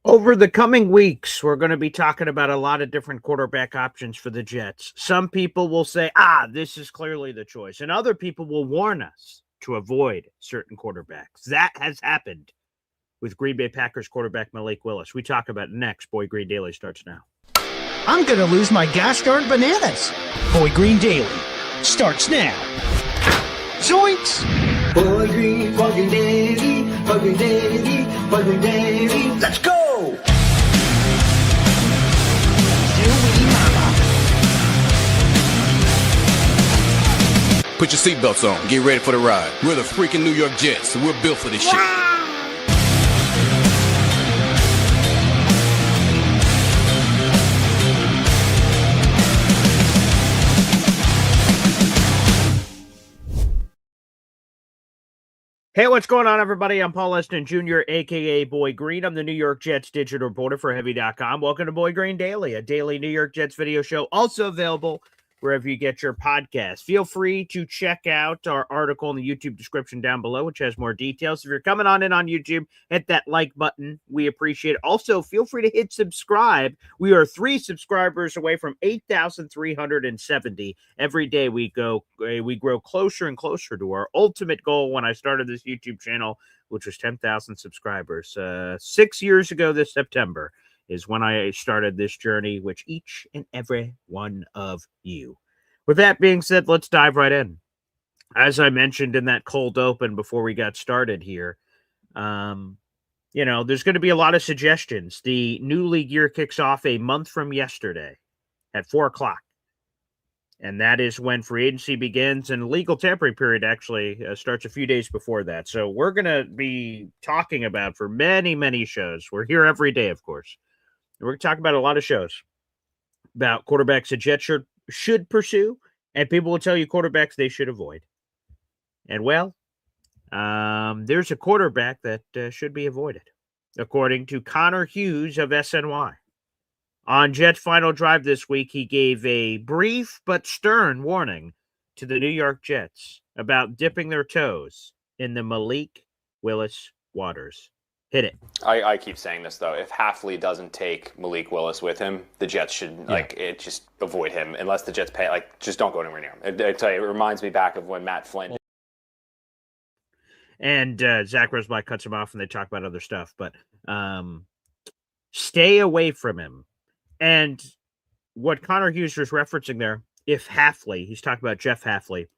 Over the coming weeks, we're going to be talking about a lot of different quarterback options for the Jets. Some people will say, this is clearly the choice. And other people will warn us to avoid certain quarterbacks. That has happened with Green Bay Packers quarterback Malik Willis. We talk about it next. Boy Green Daily starts now. I'm going to lose my gas darn bananas. Boy Green Daily starts now. Zoinks! Boy Green Daily, Boy Green Daily, Boy Green Daily. Let's go! Put your seatbelts on. Get ready for the ride. We're the freaking New York Jets, so we're built for this shit. Hey, what's going on, everybody? I'm Paul Eston Jr., a.k.a. Boy Green. I'm the New York Jets digital reporter for Heavy.com. Welcome to Boy Green Daily, a daily New York Jets video show, also available wherever you get your podcast. Feel free to check out our article in the YouTube description down below, which has more details. If you're coming on in on YouTube, hit that like button. We appreciate it. Also, feel free to hit subscribe. We are 3 subscribers away from 8,370. Every day we grow closer and closer to our ultimate goal when I started this YouTube channel, which was 10,000 subscribers. 6 years ago this September is when I started this journey, which each and every one of you. With that being said, let's dive right in. As I mentioned in that cold open before we got started here, there's going to be a lot of suggestions. The new league year kicks off a month from yesterday at 4 o'clock. And that is when free agency begins, and legal tampering period actually starts a few days before that. So we're going to be talking about for many, many shows. We're here every day, of course. We're going to talk about a lot of shows about quarterbacks the Jets should pursue, and people will tell you quarterbacks they should avoid. And, there's a quarterback that should be avoided, according to Connor Hughes of SNY. On Jets' final drive this week, he gave a brief but stern warning to the New York Jets about dipping their toes in the Malik Willis waters. Hit it. I keep saying this, though. If Hafley doesn't take Malik Willis with him, the Jets should, just avoid him. Unless the Jets pay, just don't go anywhere near him. I tell you, it reminds me back of when Matt Flynn. And Zach Roseblack cuts him off and they talk about other stuff. But stay away from him. And what Connor Hughes was referencing there, if Hafley, he's talking about Jeff Hafley,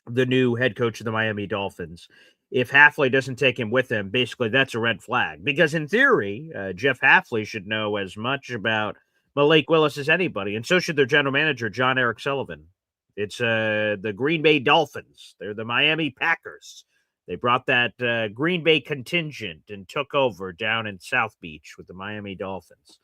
the new head coach of the Miami Dolphins, if Hafley doesn't take him with him, basically that's a red flag. Because in theory, Jeff Hafley should know as much about Malik Willis as anybody, and so should their general manager, John Eric Sullivan. It's the Green Bay Dolphins. They're the Miami Packers. They brought that Green Bay contingent and took over down in South Beach with the Miami Dolphins.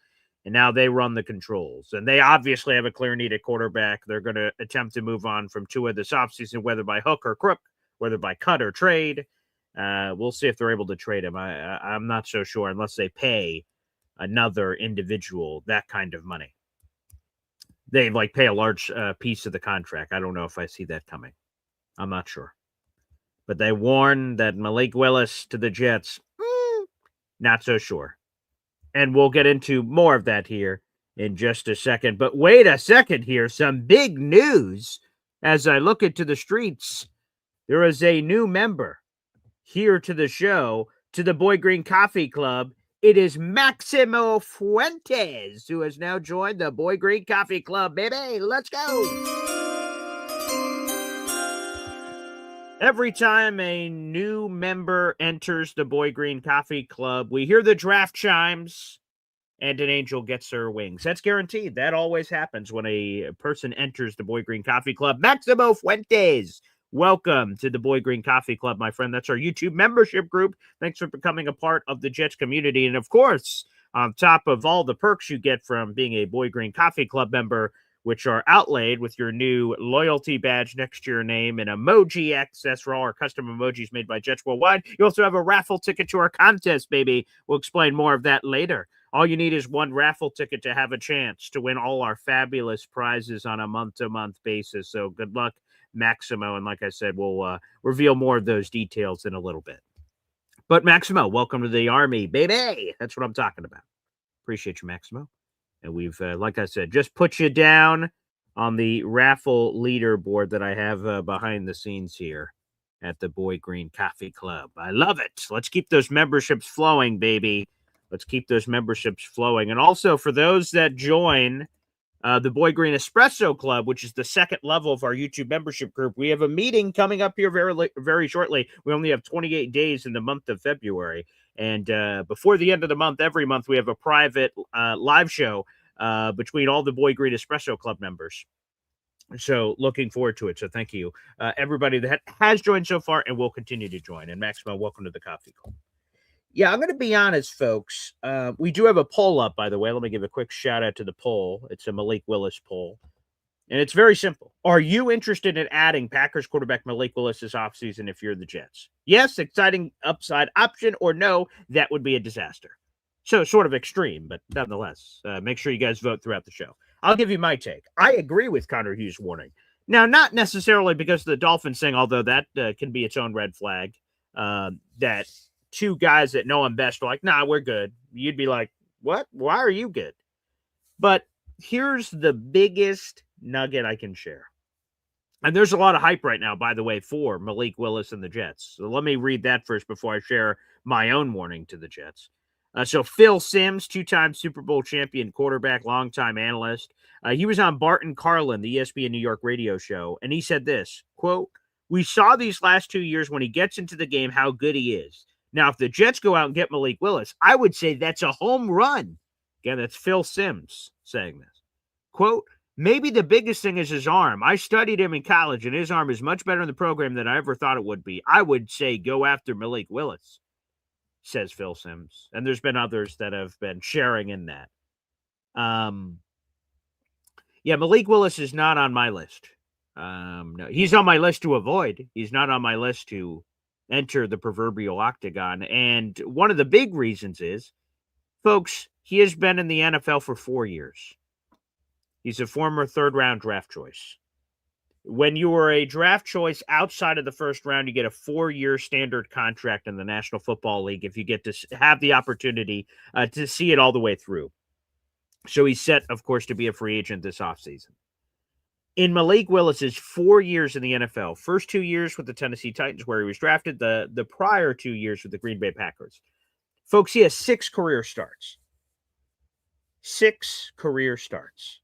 And now they run the controls. And they obviously have a clear need at quarterback. They're going to attempt to move on from Tua this offseason, whether by hook or crook, whether by cut or trade. We'll see if they're able to trade him. I'm not so sure unless they pay another individual that kind of money. They pay a large piece of the contract. I don't know if I see that coming. I'm not sure. But they warn that Malik Willis to the Jets, not so sure. And we'll get into more of that here in just a second. But wait a second here. Some big news as I look into the streets. There is a new member here to the show, to the Boy Green Coffee Club. It is Maximo Fuentes, who has now joined the Boy Green Coffee Club. Baby, let's go. Every time a new member enters the Boy Green Coffee Club, we hear the draft chimes and an angel gets her wings. That's guaranteed. That always happens when a person enters the Boy Green Coffee Club. Maximo Fuentes, welcome to the Boy Green Coffee Club, my friend. That's our YouTube membership group. Thanks for becoming a part of the Jets community. And of course, on top of all the perks you get from being a Boy Green Coffee Club member, which are outlaid with your new loyalty badge next to your name and emoji access for all our custom emojis made by Jets Worldwide. You also have a raffle ticket to our contest, baby. We'll explain more of that later. All you need is one raffle ticket to have a chance to win all our fabulous prizes on a month-to-month basis. So good luck, Maximo. And like I said, we'll reveal more of those details in a little bit. But Maximo, welcome to the Army, baby. That's what I'm talking about. Appreciate you, Maximo. And we've, like I said, just put you down on the raffle leaderboard that I have behind the scenes here at the Boy Green Coffee Club. I love it. Let's keep those memberships flowing, baby. Let's keep those memberships flowing. And also, for those that join the Boy Green Espresso Club, which is the second level of our YouTube membership group, we have a meeting coming up here very shortly. We only have 28 days in the month of February. And before the end of the month, every month, we have a private live show between all the Boy Green Espresso Club members. So looking forward to it. So thank you, everybody that has joined so far and will continue to join. And Maximo, welcome to the Coffee Club. Yeah, I'm going to be honest, folks. We do have a poll up, by the way. Let me give a quick shout out to the poll. It's a Malik Willis poll. And it's very simple. Are you interested in adding Packers quarterback Malik Willis this offseason if you're the Jets? Yes, exciting upside option, or no, that would be a disaster. So sort of extreme, but nonetheless, make sure you guys vote throughout the show. I'll give you my take. I agree with Connor Hughes' warning. Now, not necessarily because of the Dolphins thing, although that can be its own red flag, that two guys that know him best are like, nah, we're good. You'd be like, what? Why are you good? But here's the biggest nugget I can share. And there's a lot of hype right now, by the way, for Malik Willis and the Jets. So let me read that first before I share my own warning to the Jets. So Phil Simms, two-time Super Bowl champion quarterback, longtime analyst. He was on Barton Carlin, the ESPN New York radio show, and he said this, quote, "We saw these last 2 years when he gets into the game how good he is. Now, if the Jets go out and get Malik Willis, I would say that's a home run." Again, that's Phil Simms saying this. Quote, "Maybe the biggest thing is his arm. I studied him in college, and his arm is much better in the program than I ever thought it would be. I would say go after Malik Willis," says Phil Simms. And there's been others that have been sharing in that. Yeah, Malik Willis is not on my list. No, he's on my list to avoid. He's not on my list to enter the proverbial octagon. And one of the big reasons is, folks, he has been in the NFL for 4 years. He's a former third-round draft choice. When you are a draft choice outside of the first round, you get a 4-year standard contract in the National Football League if you get to have the opportunity to see it all the way through. So he's set, of course, to be a free agent this offseason. In Malik Willis's 4 years in the NFL, first 2 years with the Tennessee Titans where he was drafted, the prior 2 years with the Green Bay Packers. Folks, he has 6 career starts. 6 career starts.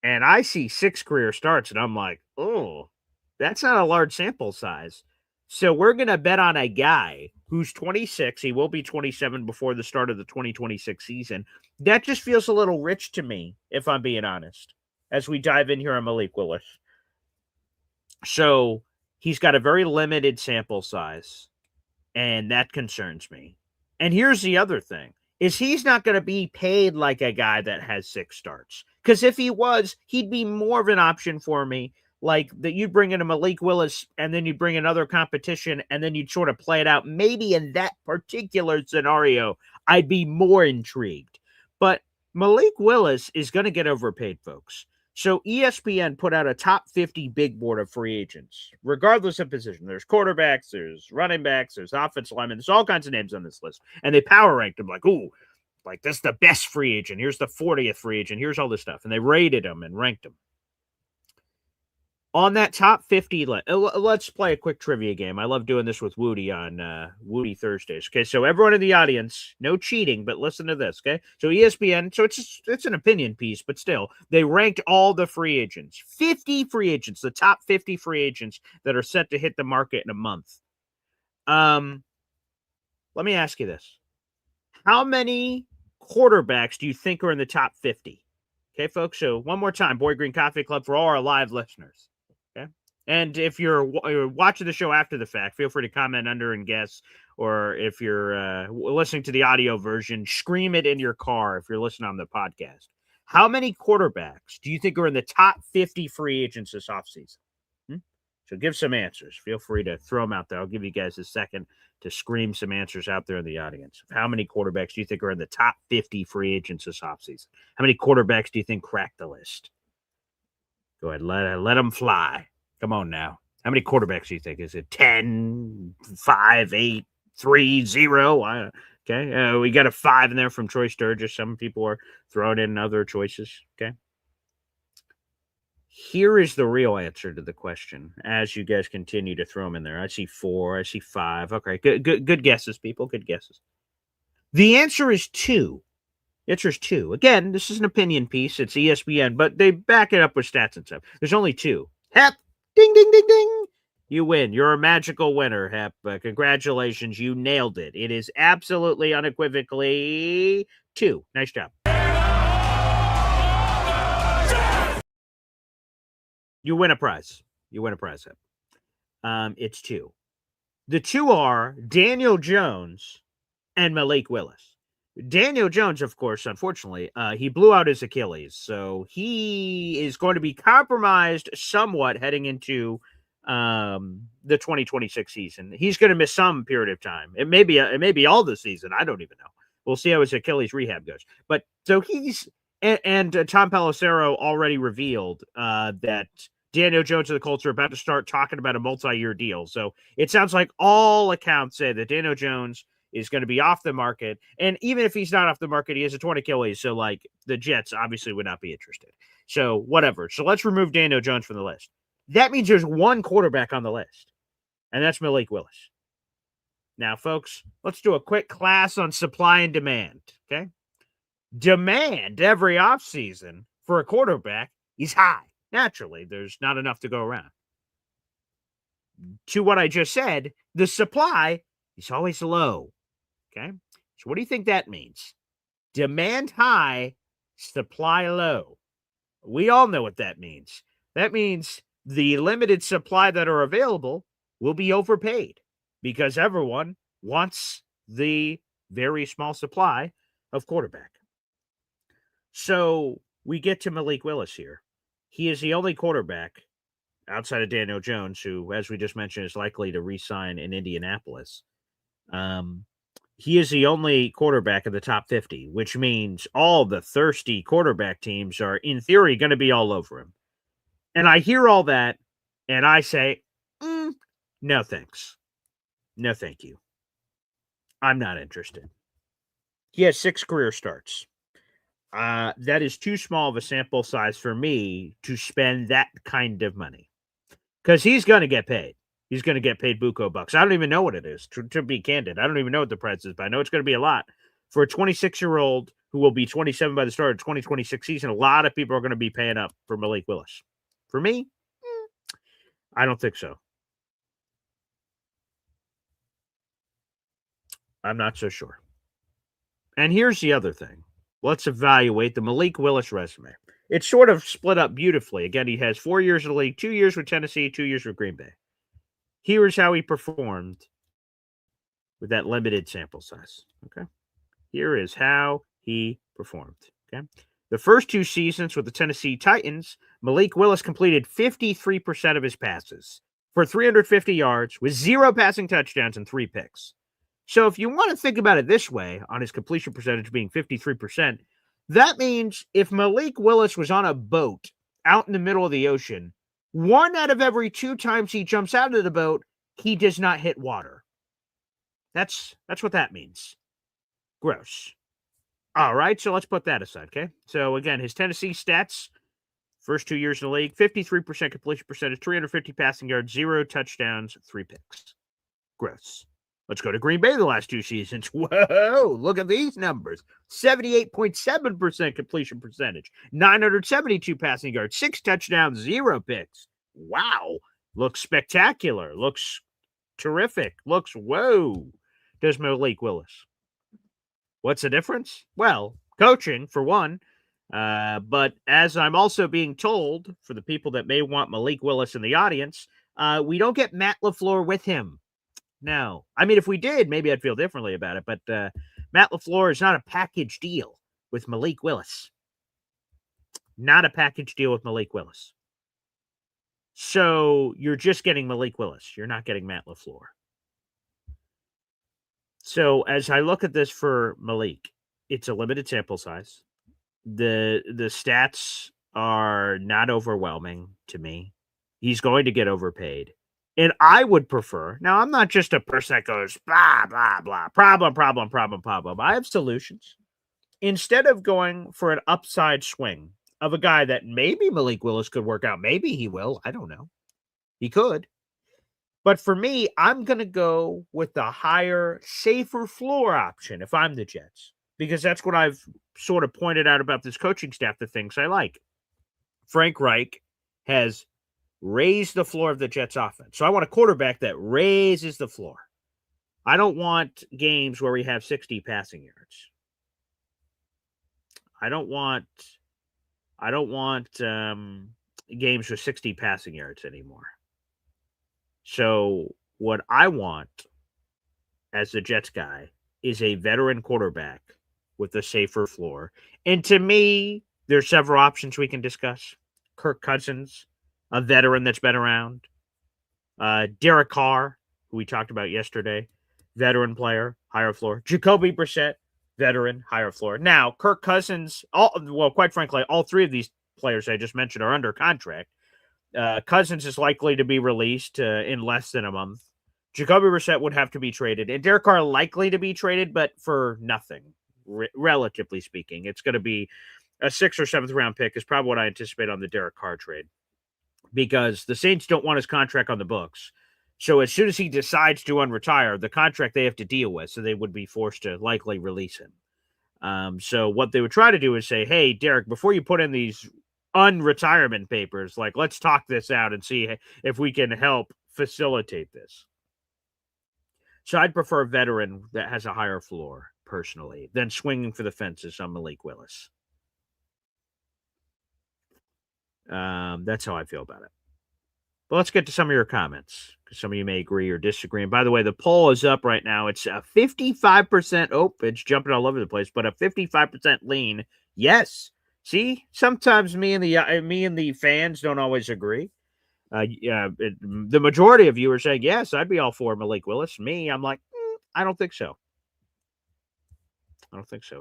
And I see 6 career starts, and I'm like, oh, that's not a large sample size. So we're going to bet on a guy who's 26. He will be 27 before the start of the 2026 season. That just feels a little rich to me, if I'm being honest, as we dive in here on Malik Willis. So he's got a very limited sample size, and that concerns me. And here's the other thing, is he's not going to be paid like a guy that has 6 starts. Because if he was, he'd be more of an option for me, like that you'd bring in a Malik Willis and then you'd bring another competition and then you'd sort of play it out. Maybe in that particular scenario, I'd be more intrigued. But Malik Willis is going to get overpaid, folks. So ESPN put out a top 50 big board of free agents, regardless of position. There's quarterbacks, there's running backs, there's offensive linemen, there's all kinds of names on this list. And they power ranked them like, ooh, like this is the best free agent. Here's the 40th free agent. Here's all this stuff. And they rated them and ranked them. On that top 50, let's play a quick trivia game. I love doing this with Woody on Woody Thursdays. Okay, so everyone in the audience, no cheating, but listen to this, okay? So ESPN, so it's an opinion piece, but still, they ranked all the free agents. 50 free agents, the top 50 free agents that are set to hit the market in a month. Let me ask you this. How many quarterbacks do you think are in the top 50? Okay, folks, so one more time, Boy Green Coffee Club for all our live listeners. Okay, and if you're watching the show after the fact, feel free to comment under and guess, or if you're listening to the audio version, scream it in your car if you're listening on the podcast. How many quarterbacks do you think are in the top 50 free agents this offseason? So give some answers. Feel free to throw them out there. I'll give you guys a second to scream some answers out there in the audience. How many quarterbacks do you think are in the top 50 free agents this offseason? How many quarterbacks do you think cracked the list? Go ahead, let them fly. Come on now. How many quarterbacks do you think? Is it 10, 5, 8, 3, 0? Okay. We got a 5 in there from Troy Sturgis. Some people are throwing in other choices. Okay. Here is the real answer to the question as you guys continue to throw them in there. I see 4. I see 5. Okay. Good guesses, people. Good guesses. The answer is 2. The answer is 2. Again, this is an opinion piece. It's ESPN, but they back it up with stats and stuff. There's only 2. Hep. Ding, ding, ding, ding. You win. You're a magical winner, Hep. Congratulations. You nailed it. It is absolutely unequivocally 2. Nice job. You win a prize. You win a prize, Hep. It's 2. The 2 are Daniel Jones and Malik Willis. Daniel Jones, of course, unfortunately, he blew out his Achilles. So he is going to be compromised somewhat heading into the 2026 season. He's going to miss some period of time. It may be all the season. I don't even know. We'll see how his Achilles rehab goes. But so he's and Tom Pelissero already revealed that Daniel Jones and the Colts are about to start talking about a multi-year deal. So it sounds like all accounts say that Daniel Jones is going to be off the market. And even if he's not off the market, he has a torn Achilles. So like the Jets obviously would not be interested. So whatever. So let's remove Daniel Jones from the list. That means there's one quarterback on the list, and that's Malik Willis. Now, folks, let's do a quick class on supply and demand, okay? Demand every offseason for a quarterback is high. Naturally, there's not enough to go around. To what I just said, the supply is always low, okay? So what do you think that means? Demand high, supply low. We all know what that means. That means the limited supply that are available will be overpaid because everyone wants the very small supply of quarterback. So we get to Malik Willis here. He is the only quarterback outside of Daniel Jones, who, as we just mentioned, is likely to re-sign in Indianapolis. He is the only quarterback in the top 50, which means all the thirsty quarterback teams are, in theory, going to be all over him. And I hear all that, and I say, no thanks. No thank you. I'm not interested. He has 6 career starts. That is too small of a sample size for me to spend that kind of money. Because he's going to get paid. He's going to get paid buco bucks. I don't even know what it is, to be candid. I don't even know what the price is, but I know it's going to be a lot. For a 26-year-old who will be 27 by the start of the 2026 season, a lot of people are going to be paying up for Malik Willis. For me, I don't think so. I'm not so sure. And here's the other thing. Let's evaluate the Malik Willis resume. It's sort of split up beautifully. Again, he has 4 years in the league, 2 years with Tennessee, 2 years with Green Bay. Here's how he performed with that limited sample size. Okay. Here is how he performed. Okay. The first 2 seasons with the Tennessee Titans, Malik Willis completed 53% of his passes for 350 yards with 0 passing touchdowns and 3 picks. So if you want to think about it this way, on his completion percentage being 53%, that means if Malik Willis was on a boat out in the middle of the ocean, 1 out of every 2 times he jumps out of the boat, he does not hit water. That's what that means. Gross. All right, so let's put that aside, okay? So again, his Tennessee stats, first 2 years in the league, 53% completion percentage, 350 passing yards, 0 touchdowns, 3 picks. Gross. Let's go to Green Bay the last 2 seasons. Whoa, look at these numbers. 78.7% completion percentage, 972 passing yards, 6 touchdowns, 0 picks. Wow. Looks spectacular. Looks terrific. Looks whoa. Does Malik Willis. What's the difference? Well, coaching, for one. But as I'm also being told, for the people that may want Malik Willis in the audience, we don't get Matt LaFleur with him. No. I mean, if we did, maybe I'd feel differently about it. But Matt LaFleur is not a package deal with Malik Willis. Not a package deal with Malik Willis. So you're just getting Malik Willis. You're not getting Matt LaFleur. So as I look at this for Malik, it's a limited sample size. The stats are not overwhelming to me. He's going to get overpaid. And I would prefer, now I'm not just a person that goes, blah, blah, blah, problem. I have solutions. Instead of going for an upside swing of a guy that maybe Malik Willis could work out, maybe he will, I don't know. He could. But for me, I'm going to go with the higher, safer floor option if I'm the Jets, because that's what I've sort of pointed out about this coaching staff, the things I like. Frank Reich has raised the floor of the Jets offense. So I want a quarterback that raises the floor. I don't want games where we have 60 passing yards. I don't want games with 60 passing yards anymore. So what I want as the Jets guy is a veteran quarterback with a safer floor. And to me, there's several options we can discuss. Kirk Cousins, a veteran that's been around. Derek Carr, who we talked about yesterday, veteran player, higher floor. Jacoby Brissett, veteran, higher floor. Now, Kirk Cousins, quite frankly, all three of these players I just mentioned are under contract. Cousins is likely to be released in less than a month. Jacoby Brissett would have to be traded. And Derek Carr likely to be traded, but for nothing, relatively speaking. It's going to be a 6th or 7th round pick is probably what I anticipate on the Derek Carr trade, because the Saints don't want his contract on the books. So as soon as he decides to unretire, the contract they have to deal with, so they would be forced to likely release him. So what they would try to do is say, hey, Derek, before you put in these unretirement papers, like, let's talk this out and see if we can help facilitate this. So I'd prefer a veteran that has a higher floor, personally, than swinging for the fences on Malik Willis. That's how I feel about it. But let's get to some of your comments, because some of you may agree or disagree. And by the way, the poll is up right now. It's a 55%. Oh, it's jumping all over the place, but a 55% lean. Yes. See, sometimes me and the fans don't always agree. The majority of you are saying, yes, I'd be all for Malik Willis. Me, I'm like, I don't think so.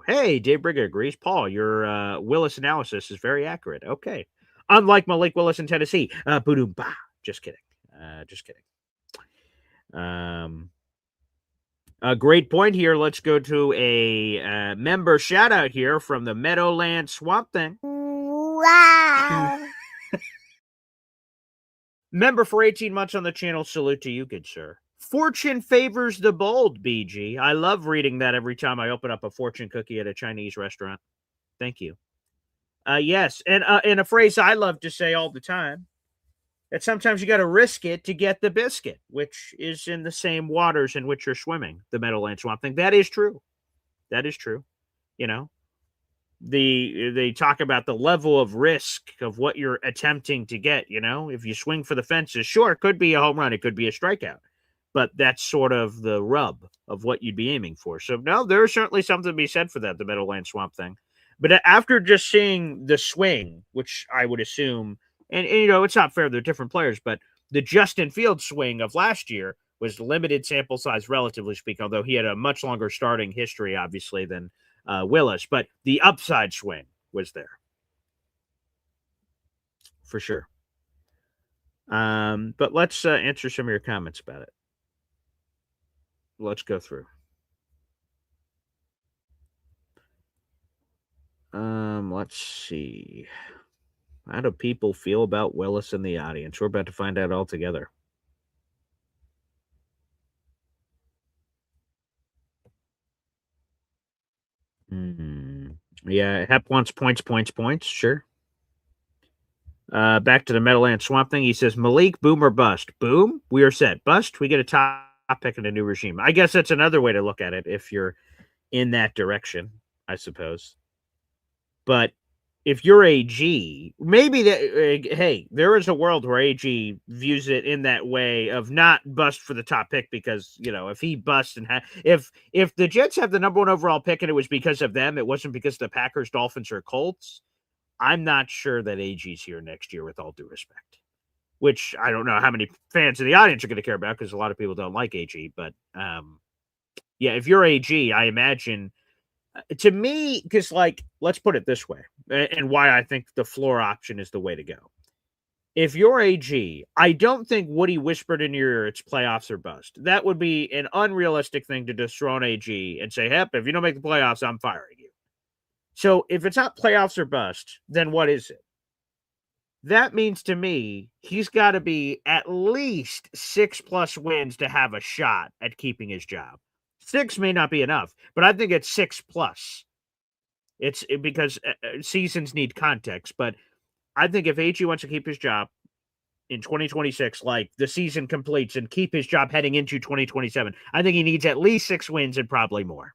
Hey, Dave Brigger agrees. Paul, your Willis analysis is very accurate. Okay. Unlike Malik Willis in Tennessee. Boom, bah. Just kidding. A great point here. Let's go to a member shout out here from the Meadowland Swamp Thing. Wow. Member for 18 months on the channel. Salute to you, good sir. Fortune favors the bold, BG. I love reading that every time I open up a fortune cookie at a Chinese restaurant. Thank you. Yes, and a phrase I love to say all the time, that sometimes you got to risk it to get the biscuit, which is in the same waters in which you're swimming, the Meadowland Swamp Thing. That is true. You know, they talk about the level of risk of what you're attempting to get. You know, if you swing for the fences, sure, it could be a home run, it could be a strikeout, but that's sort of the rub of what you'd be aiming for. So no, there's certainly something to be said for that, the Meadowland Swamp Thing. But after just seeing the swing, which I would assume, and you know, it's not fair, they're different players, but the Justin Fields swing of last year was limited sample size, relatively speaking, although he had a much longer starting history, obviously, than Willis. But the upside swing was there. For sure. But let's answer some of your comments about it. Let's go through. Let's see. How do people feel about Willis in the audience? We're about to find out all together. Yeah, Hep wants points. Sure. Back to the Meadowland Swamp Thing. He says, Malik, boom or bust? Boom, we are set. Bust, we get a top pick in a new regime. I guess that's another way to look at it if you're in that direction, I suppose. But if you're AG, maybe that, hey, there is a world where AG views it in that way of not bust for the top pick, because, you know, if he busts and if the Jets have the number 1 overall pick and it was because of them, it wasn't because of the Packers, Dolphins, or Colts, I'm not sure that AG's here next year, with all due respect, which I don't know how many fans in the audience are going to care about, because a lot of people don't like AG. But yeah, if you're AG, I imagine, to me, because, like, let's put it this way, and why I think the floor option is the way to go. if you're AG, I don't think Woody whispered in your ear it's playoffs or bust. That would be an unrealistic thing to just throw on AG and say, "Hep, if you don't make the playoffs, I'm firing you." So if it's not playoffs or bust, then what is it? That means to me he's got to be at least 6+ wins to have a shot at keeping his job. 6 may not be enough, but I think it's 6+. It's because seasons need context, but I think if AG wants to keep his job in 2026, like the season completes and keep his job heading into 2027, I think he needs at least 6 wins and probably more.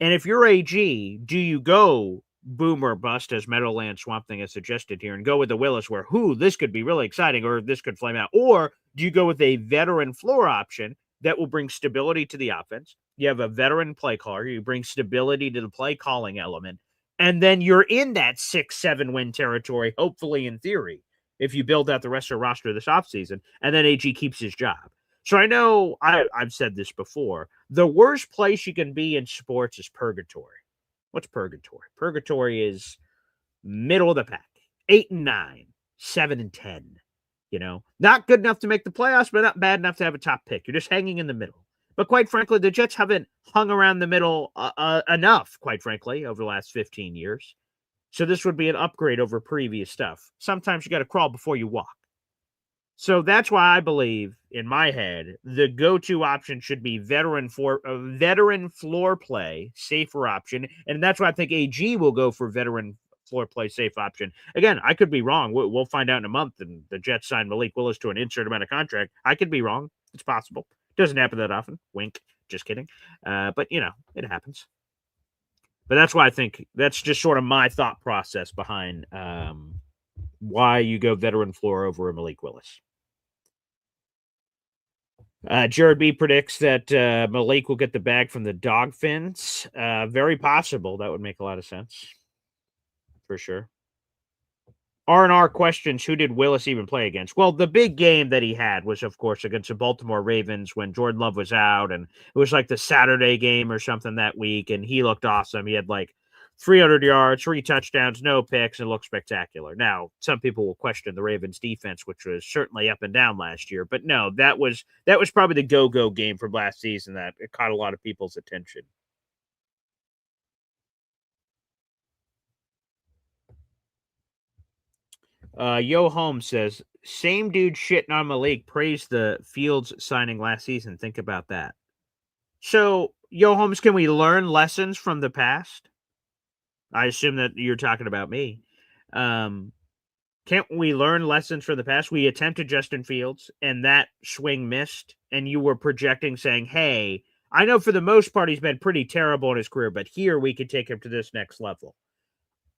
And if you're AG, do you go boom or bust, as Meadowland Swamp Thing has suggested here, and go with the Willis where, this could be really exciting or this could flame out? Or do you go with a veteran floor option that will bring stability to the offense? You have a veteran play caller. You bring stability to the play calling element. And then you're in that 6-7 win territory, hopefully in theory, if you build out the rest of the roster this offseason. And then AG keeps his job. So I know I've said this before. The worst place you can be in sports is purgatory. What's purgatory? Purgatory is middle of the pack, 8-9, 7-10. Not good enough to make the playoffs, but not bad enough to have a top pick. You're just hanging in the middle. But quite frankly, the Jets haven't hung around the middle enough, quite frankly, over the last 15 years. So this would be an upgrade over previous stuff. Sometimes you got to crawl before you walk. So that's why I believe, in my head, the go-to option should be veteran floor play, safer option. And that's why I think AG will go for veteran floor play, safe option. Again, I could be wrong. We'll find out in a month, and the Jets sign Malik Willis to an insert amount of contract. I could be wrong. It's possible. Doesn't happen that often. Wink. Just kidding. But, it happens. But that's why I think that's just sort of my thought process behind why you go veteran floor over a Malik Willis. Jared B predicts that Malik will get the bag from the dog fins. Very possible. That would make a lot of sense. For sure. R&R questions, who did Willis even play against? Well, the big game that he had was, of course, against the Baltimore Ravens when Jordan Love was out, and it was like the Saturday game or something that week, and he looked awesome. He had like 300 yards, 3 touchdowns, no picks, and looked spectacular. Now, some people will question the Ravens defense, which was certainly up and down last year, but no, that was probably the go-go game from last season that it caught a lot of people's attention. Yo Holmes says, same dude shitting on Malik praised the Fields signing last season. Think about that. So, Yo Holmes, can we learn lessons from the past? I assume that you're talking about me. Can't we learn lessons from the past? We attempted Justin Fields, and that swing missed, and you were projecting saying, hey, I know for the most part he's been pretty terrible in his career, but here we could take him to this next level.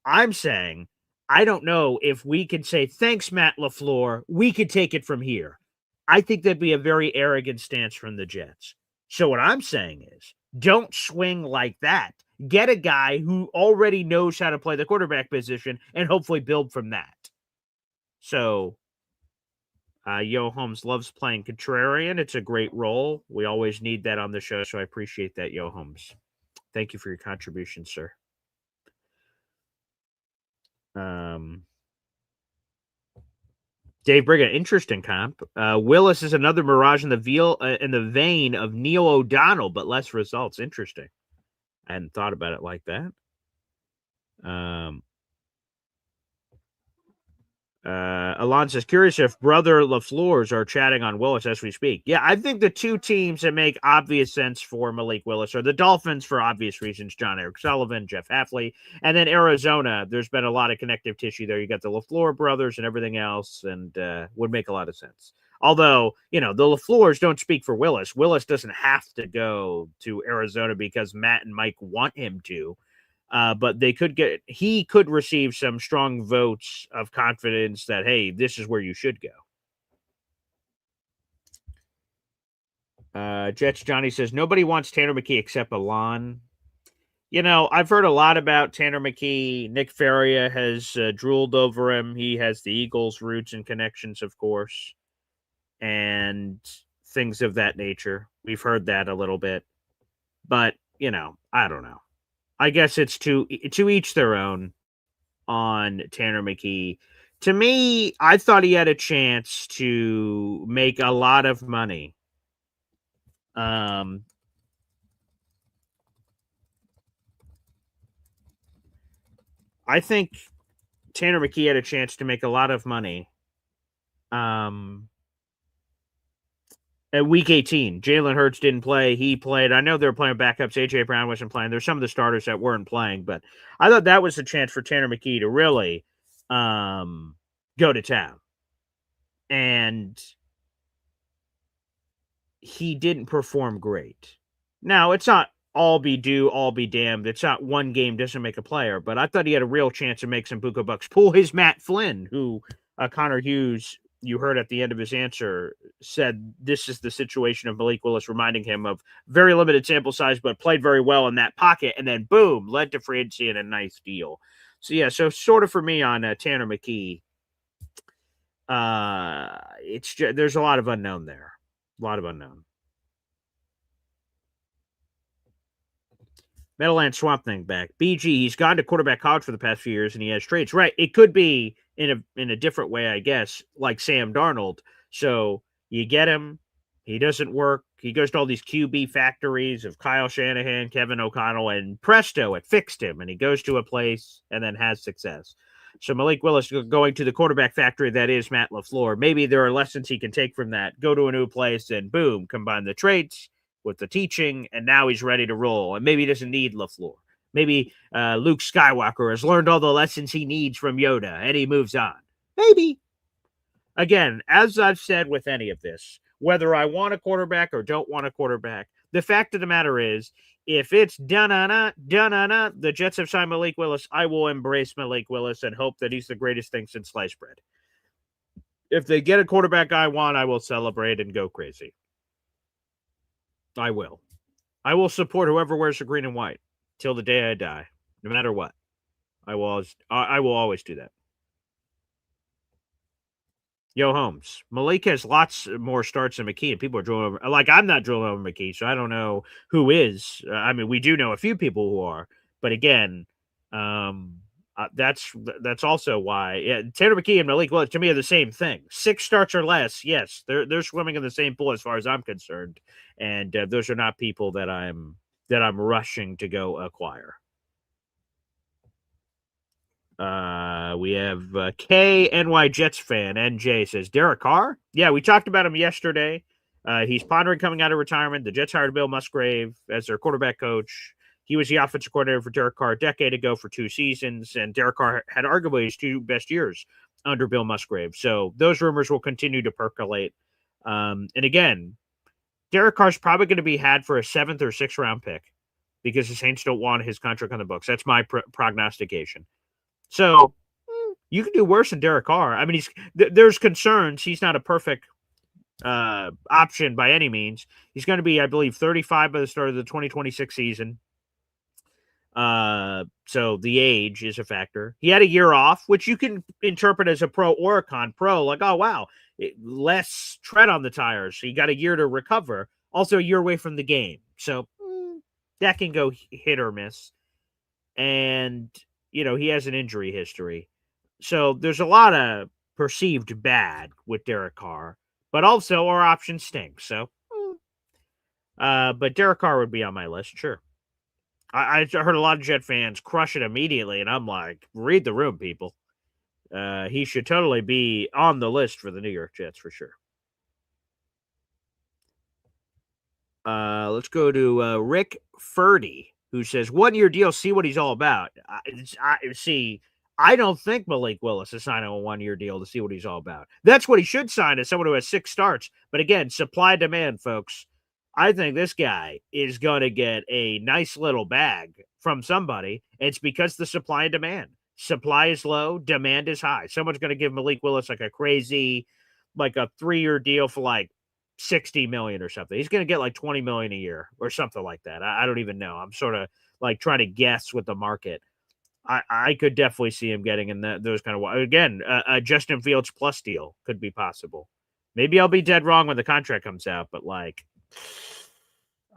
I'm saying, I don't know if we could say, thanks, Matt LaFleur, we could take it from here. I think that'd be a very arrogant stance from the Jets. So what I'm saying is, don't swing like that. Get a guy who already knows how to play the quarterback position and hopefully build from that. So, Yo Holmes loves playing contrarian. It's a great role. We always need that on the show, so I appreciate that, Yo Holmes. Thank you for your contribution, sir. Dave Brigham, interesting comp. Willis is another mirage in the vein of Neil O'Donnell, but less results. Interesting. I hadn't thought about it like that. Alon says, curious if brother LaFleur's are chatting on Willis as we speak. Yeah, I think the two teams that make obvious sense for Malik Willis are the Dolphins for obvious reasons, John Eric Sullivan, Jeff Hafley, and then Arizona. There's been a lot of connective tissue there. You got the LaFleur brothers and everything else, and would make a lot of sense. Although, the LaFleurs don't speak for Willis. Willis doesn't have to go to Arizona because Matt and Mike want him to. But he could receive some strong votes of confidence that, hey, this is where you should go. Jets Johnny says, nobody wants Tanner McKee except Alon. I've heard a lot about Tanner McKee. Nick Faria has drooled over him. He has the Eagles' roots and connections, of course, and things of that nature. We've heard that a little bit. But, I don't know. I guess it's to each their own on Tanner McKee. To me, I thought he had a chance to make a lot of money. I think Tanner McKee had a chance to make a lot of money. At week 18, Jalen Hurts didn't play. He played. I know they were playing backups. A.J. Brown wasn't playing. There's some of the starters that weren't playing, but I thought that was a chance for Tanner McKee to really go to town. And he didn't perform great. Now, it's not all be due, all be damned. It's not one game doesn't make a player, but I thought he had a real chance to make some Buka Bucks. Pull his Matt Flynn, who Connor Hughes, you heard at the end of his answer, said this is the situation of Malik Willis, reminding him of very limited sample size, but played very well in that pocket, and then boom, led to free agency and a nice deal. So yeah, so sort of for me on Tanner McKee, it's just, there's a lot of unknown there, a lot of unknown. Meadowland Swamp Thing back. BG, he's gone to quarterback college for the past few years, and he has traits. Right. It could be in a different way, I guess, like Sam Darnold. So you get him. He doesn't work. He goes to all these QB factories of Kyle Shanahan, Kevin O'Connell, and presto, it fixed him. And he goes to a place and then has success. So Malik Willis going to the quarterback factory that is Matt LaFleur. Maybe there are lessons he can take from that. Go to a new place and boom, combine the traits with the teaching, and now he's ready to roll. And maybe he doesn't need LaFleur. Maybe Luke Skywalker has learned all the lessons he needs from Yoda, and he moves on. Maybe. Again, as I've said with any of this, whether I want a quarterback or don't want a quarterback, the fact of the matter is, if it's done-na-na, the Jets have signed Malik Willis, I will embrace Malik Willis and hope that he's the greatest thing since sliced bread. If they get a quarterback I want, I will celebrate and go crazy. I will. I will support whoever wears the green and white till the day I die, no matter what. I will always do that. Yo, Holmes. Malik has lots more starts than McKee, and people are drilling over. Like, I'm not drilling over McKee, so I don't know who is. I mean, we do know a few people who are, but again, that's also why Tanner McKee and Malik Willis to me are the same thing. 6 starts or less, yes, they're swimming in the same pool as far as I'm concerned, and those are not people that I'm rushing to go acquire. We have KNY Jets fan NJ says Derek Carr. Yeah, we talked about him yesterday. He's pondering coming out of retirement. The Jets hired Bill Musgrave as their quarterback coach. He was the offensive coordinator for Derek Carr a decade ago for 2 seasons, and Derek Carr had arguably his 2 best years under Bill Musgrave. So those rumors will continue to percolate. And again, Derek Carr's probably going to be had for a 7th or 6th round pick because the Saints don't want his contract on the books. That's my prognostication. So you can do worse than Derek Carr. I mean, there's concerns. He's not a perfect option by any means. He's going to be, I believe, 35 by the start of the 2026 season. So the age is a factor. He had a year off, which you can interpret as a pro or a con. Pro, like, oh, wow, less tread on the tires. So you got a year to recover. Also a year away from the game. So that can go hit or miss. And, you know, he has an injury history. So there's a lot of perceived bad with Derek Carr, but also our options stink. So, but Derek Carr would be on my list, sure. I heard a lot of Jet fans crush it immediately, and I'm like, read the room, people. He should totally be on the list for the New York Jets for sure. Let's go to Rick Furdy, who says, 1-year deal, see what he's all about. I don't think Malik Willis is signing a 1-year deal to see what he's all about. That's what he should sign, as someone who has 6 starts. But again, supply demand, folks. I think this guy is going to get a nice little bag from somebody. It's because the supply and demand. Supply is low, demand is high. Someone's going to give Malik Willis like a crazy, like a 3-year deal for like $60 million or something. He's going to get like $20 million a year or something like that. I don't even know. I'm sort of like trying to guess with the market. I could definitely see him getting in those kind of, again, a Justin Fields plus deal could be possible. Maybe I'll be dead wrong when the contract comes out, but like,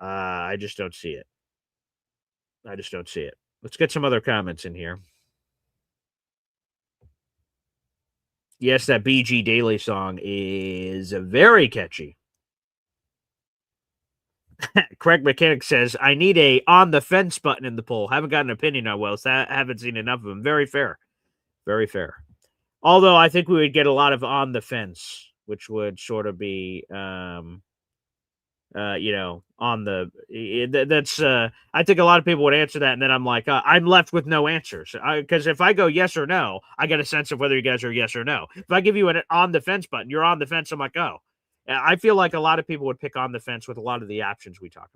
I just don't see it. Let's get some other comments in here. Yes, that BG Daily song is very catchy. Craig Mechanic says, I need a on the fence button in the poll. Haven't got an opinion on Willis. I haven't seen enough of him. Very fair. Very fair. Although I think we would get a lot of on the fence, which would sort of be, on the, that's, I think a lot of people would answer that. And then I'm like, I'm left with no answers. Because if I go yes or no, I get a sense of whether you guys are yes or no. If I give you an on the fence button, you're on the fence. I'm like, oh, I feel like a lot of people would pick on the fence with a lot of the options we talk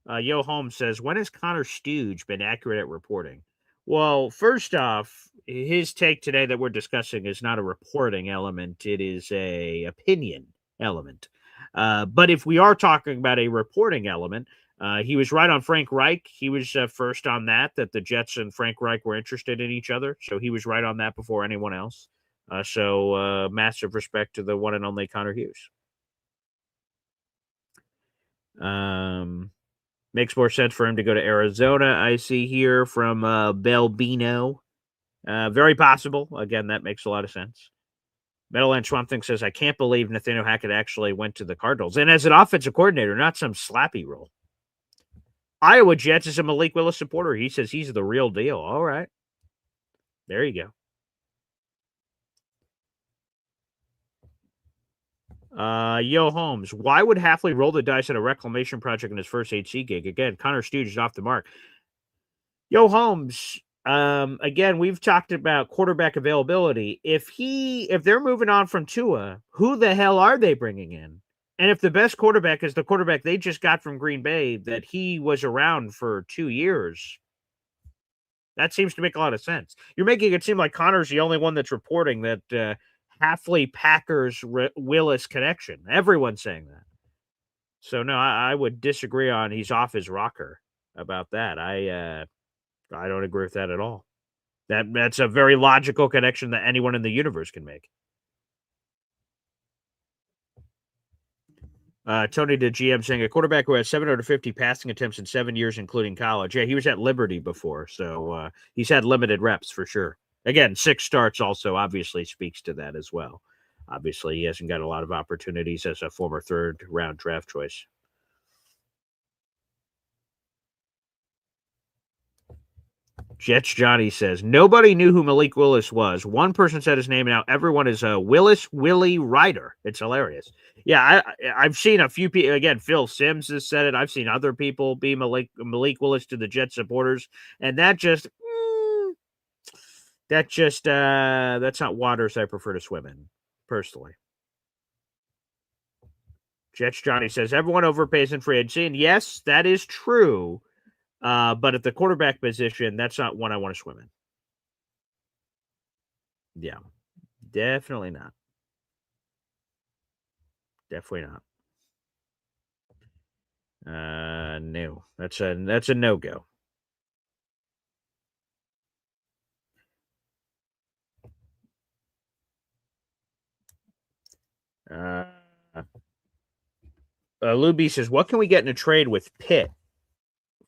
about. Yo Holmes says, when has Connor Stooge been accurate at reporting? Well, first off, his take today that we're discussing is not a reporting element. It is a opinion element. But if we are talking about a reporting element, he was right on Frank Reich. He was first on that the Jets and Frank Reich were interested in each other. So he was right on that before anyone else. So massive respect to the one and only Connor Hughes. Makes more sense for him to go to Arizona, I see here from Belbino. Very possible. Again, that makes a lot of sense. Meadowland Swamp Thing says, I can't believe Nathaniel Hackett actually went to the Cardinals. And as an offensive coordinator, not some slappy role. Iowa Jets is a Malik Willis supporter. He says he's the real deal. All right. There you go. Yo Holmes, why would Hafley roll the dice at a reclamation project in his first HC gig? Again, Connor Stooge is off the mark. Yo Holmes, again, we've talked about quarterback availability. If they're moving on from Tua, who the hell are they bringing in? And if the best quarterback is the quarterback they just got from Green Bay, that he was around for 2 years, that seems to make a lot of sense. You're making it seem like Connor's the only one that's reporting that Hafley Packers Willis connection. Everyone's saying that. So no, I would disagree on he's off his rocker about that. I don't agree with that at all. That's a very logical connection that anyone in the universe can make. Tony the GM saying a quarterback who has 750 passing attempts in 7 years, including college. Yeah, he was at Liberty before, so he's had limited reps for sure. Again, 6 starts also obviously speaks to that as well. Obviously, he hasn't got a lot of opportunities as a former third-round draft choice. Jets Johnny says, nobody knew who Malik Willis was. One person said his name, and now everyone is Willis Willie Ryder. It's hilarious. Yeah, I've seen a few people. Again, Phil Simms has said it. I've seen other people be Malik Willis to the Jets supporters, and that's not waters I prefer to swim in, personally. Jets Johnny says, everyone overpays in free agency, and yes, that is true. But at the quarterback position, that's not one I want to swim in. Yeah, definitely not. Definitely not. No, that's a no-go. Luby says, what can we get in a trade with Pitt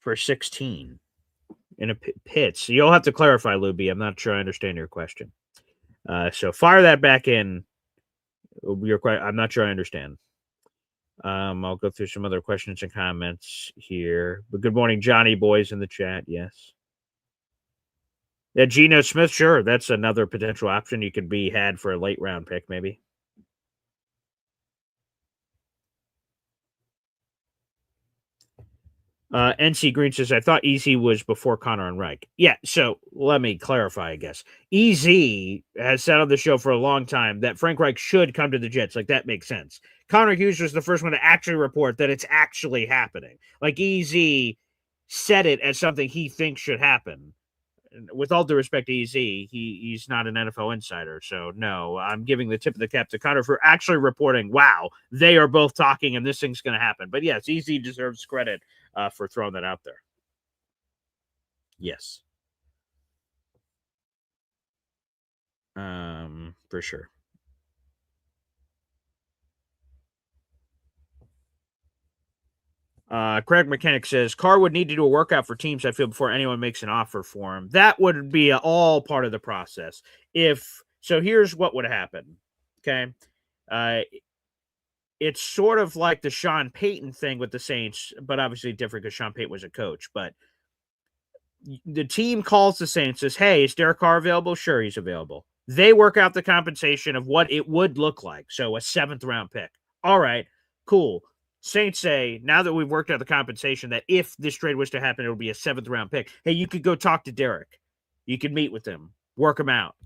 for 16 in a Pitts? You'll have to clarify, Luby. I'm not sure I understand your question. So fire that back in. I'm not sure I understand. I'll go through some other questions and comments here. But good morning, Johnny boys in the chat. Yes. Yeah, Geno Smith, sure. That's another potential option you could be had for a late round pick, maybe. NC Green says, I thought EZ was before Connor and Reich. Yeah, so let me clarify, I guess. EZ has said on the show for a long time that Frank Reich should come to the Jets. Like, that makes sense. Connor Hughes was the first one to actually report that it's actually happening. Like, EZ said it as something he thinks should happen. With all due respect to EZ, he's not an NFL insider. So, no, I'm giving the tip of the cap to Connor for actually reporting, wow, they are both talking and this thing's going to happen. But yes, EZ deserves credit for throwing that out there. Yes. For sure. Craig Mechanic says Carr would need to do a workout for teams, I feel, before anyone makes an offer for him. That would be all part of the process. So here's what would happen. Okay. It's sort of like the Sean Payton thing with the Saints, but obviously different because Sean Payton was a coach. But the team calls the Saints, says, hey, is Derek Carr available? Sure, he's available. They work out the compensation of what it would look like. So a 7th-round pick. All right, cool. Saints say, now that we've worked out the compensation, that if this trade was to happen, it would be a 7th-round pick. Hey, you could go talk to Derek. You could meet with him, work him out,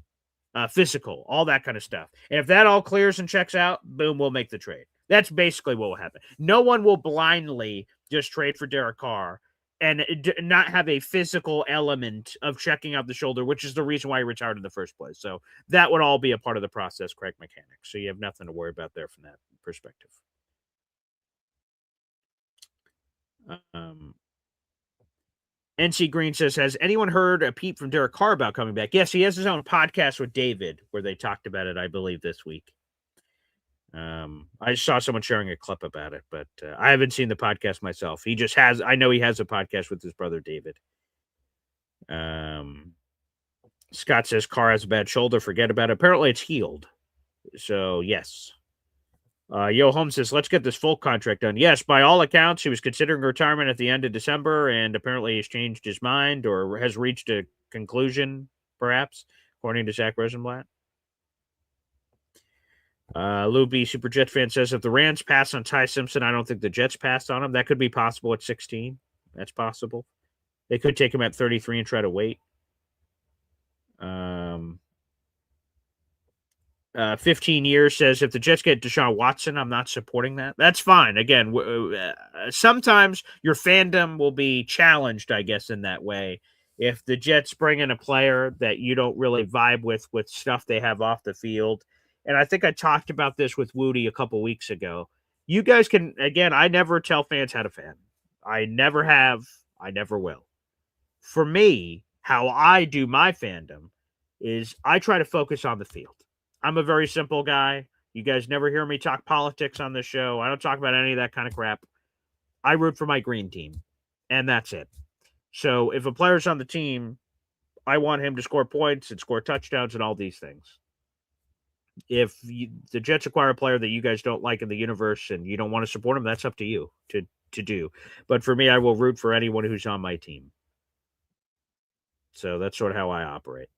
physical, all that kind of stuff. And if that all clears and checks out, boom, we'll make the trade. That's basically what will happen. No one will blindly just trade for Derek Carr and not have a physical element of checking out the shoulder, which is the reason why he retired in the first place. So that would all be a part of the process, Craig Mechanic. So you have nothing to worry about there from that perspective. NC Green says, has anyone heard a peep from Derek Carr about coming back? Yes, he has his own podcast with David where they talked about it, I believe, this week. I saw someone sharing a clip about it, but I haven't seen the podcast myself. I know he has a podcast with his brother David. Scott says Carr has a bad shoulder. Forget about it. Apparently it's healed. So yes. Yo Holmes says, let's get this full contract done. Yes, by all accounts, he was considering retirement at the end of December, and apparently he's changed his mind or has reached a conclusion, perhaps, according to Zach Rosenblatt. Lou B, Super Jet fan, says, if the Rams pass on Ty Simpson, I don't think the Jets passed on him. That could be possible at 16. That's possible. They could take him at 33 and try to wait. 15 years says, if the Jets get Deshaun Watson, I'm not supporting that. That's fine. Again, sometimes your fandom will be challenged, I guess, in that way. If the Jets bring in a player that you don't really vibe with stuff they have off the field, and I think I talked about this with Woody a couple weeks ago. You guys can, again, I never tell fans how to fan. I never have. I never will. For me, how I do my fandom is I try to focus on the field. I'm a very simple guy. You guys never hear me talk politics on this show. I don't talk about any of that kind of crap. I root for my green team, and that's it. So if a player's on the team, I want him to score points and score touchdowns and all these things. If the Jets acquire a player that you guys don't like in the universe and you don't want to support him, that's up to you to do. But for me, I will root for anyone who's on my team. So that's sort of how I operate.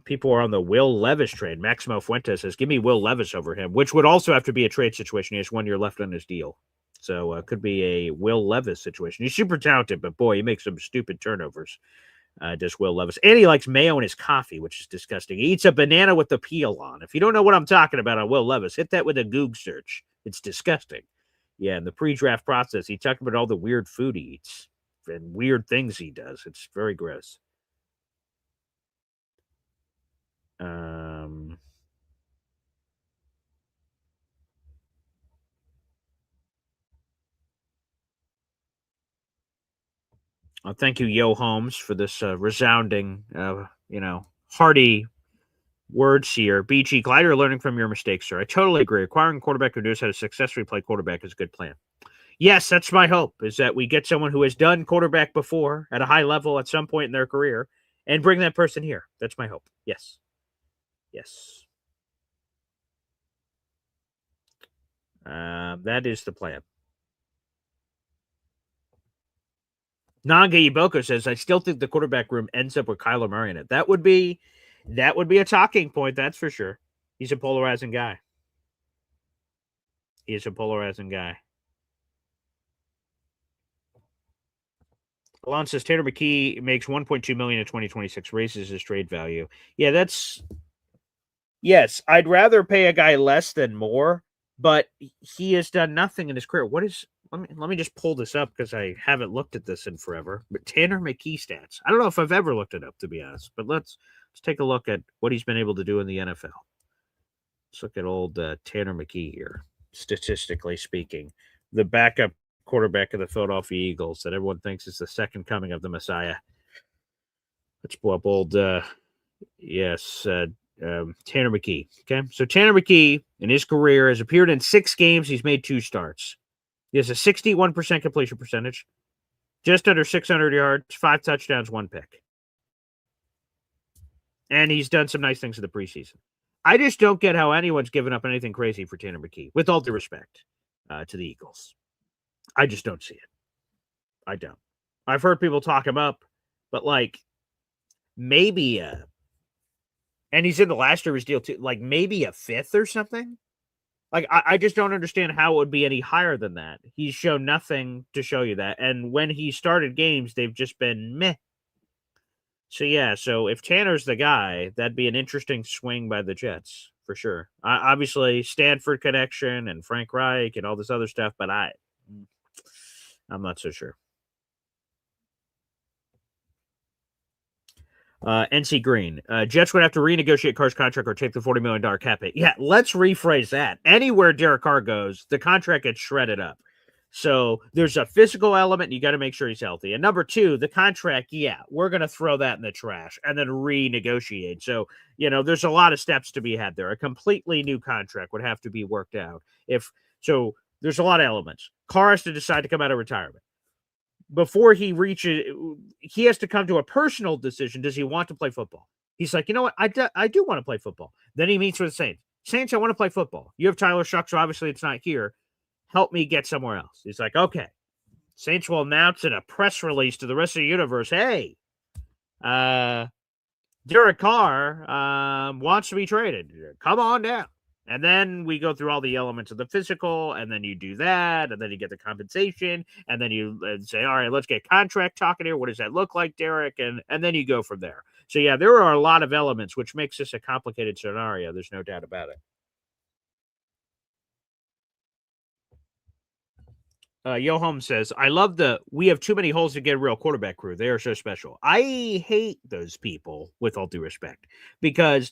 People are on the Will Levis trade. Maximo Fuentes says, give me Will Levis over him, which would also have to be a trade situation. He has 1 year left on his deal. So it could be a Will Levis situation. He's super talented, but boy, he makes some stupid turnovers. Does Will Levis. And he likes mayo in his coffee, which is disgusting. He eats a banana with the peel on. If you don't know what I'm talking about on Will Levis, hit that with a Goog search. It's disgusting. Yeah, in the pre-draft process, he talked about all the weird food he eats and weird things he does. It's very gross. Thank you, Yo Holmes, for this resounding, hearty words here. BG, glad you're learning from your mistakes, sir. I totally agree. Acquiring a quarterback who knows how to successfully play quarterback is a good plan. Yes, that's my hope, is that we get someone who has done quarterback before at a high level at some point in their career and bring that person here. That's my hope. Yes. Yes. That is the plan. Nanga Iboko says, I still think the quarterback room ends up with Kyler Murray in it. That would be a talking point, that's for sure. He's a polarizing guy. Alon says Tanner McKee makes $1.2 million in 2026, raises his trade value. Yeah, yes, I'd rather pay a guy less than more, but he has done nothing in his career. Let me just pull this up because I haven't looked at this in forever. But Tanner McKee stats. I don't know if I've ever looked it up, to be honest. But let's take a look at what he's been able to do in the NFL. Let's look at old Tanner McKee here, statistically speaking. The backup quarterback of the Philadelphia Eagles that everyone thinks is the second coming of the Messiah. Let's pull up old, Tanner McKee. Okay, so Tanner McKee in his career has appeared in 6 games. He's made 2 starts. He has a 61% completion percentage, just under 600 yards, 5 touchdowns, 1 pick. And he's done some nice things in the preseason. I just don't get how anyone's given up anything crazy for Tanner McKee, with all due respect to the Eagles. I just don't see it. I don't. I've heard people talk him up, but like maybe and he's in the last year of his deal too, like maybe a 5th or something. Like I just don't understand how it would be any higher than that. He's shown nothing to show you that. And when he started games, they've just been meh. So yeah, so if Tanner's the guy, that'd be an interesting swing by the Jets for sure. Obviously, Stanford connection and Frank Reich and all this other stuff, but I'm not so sure. NC Green. Jets would have to renegotiate Carr's contract or take the $40 million cap hit. Yeah, let's rephrase that. Anywhere Derek Carr goes, the contract gets shredded up. So there's a physical element. You got to make sure he's healthy. And number 2, the contract, yeah, we're going to throw that in the trash and then renegotiate. So, there's a lot of steps to be had there. A completely new contract would have to be worked out. So there's a lot of elements. Carr has to decide to come out of retirement. Before he reaches, he has to come to a personal decision. Does he want to play football? He's like, you know what? I do want to play football. Then he meets with the Saints. Saints, I want to play football. You have Tyler Shuck, so obviously it's not here. Help me get somewhere else. He's like, okay. Saints will announce in a press release to the rest of the universe, hey, Derek Carr wants to be traded. Come on down. And then we go through all the elements of the physical, and then you do that, and then you get the compensation, and then you say, all right, let's get contract talking here. What does that look like, Derek? And then you go from there. So, yeah, there are a lot of elements, which makes this a complicated scenario. There's no doubt about it. Yoham says, I love we have too many holes to get a real quarterback crew. They are so special. I hate those people, with all due respect, because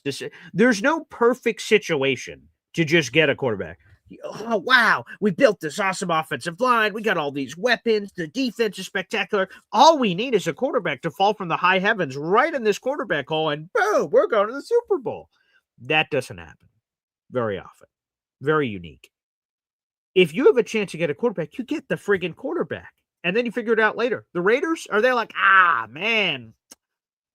there's no perfect situation to just get a quarterback. Oh, wow, we built this awesome offensive line. We got all these weapons. The defense is spectacular. All we need is a quarterback to fall from the high heavens right in this quarterback hole, and boom, we're going to the Super Bowl. That doesn't happen very often. Very unique. If you have a chance to get a quarterback, you get the friggin' quarterback. And then you figure it out later. The Raiders, are they like, man,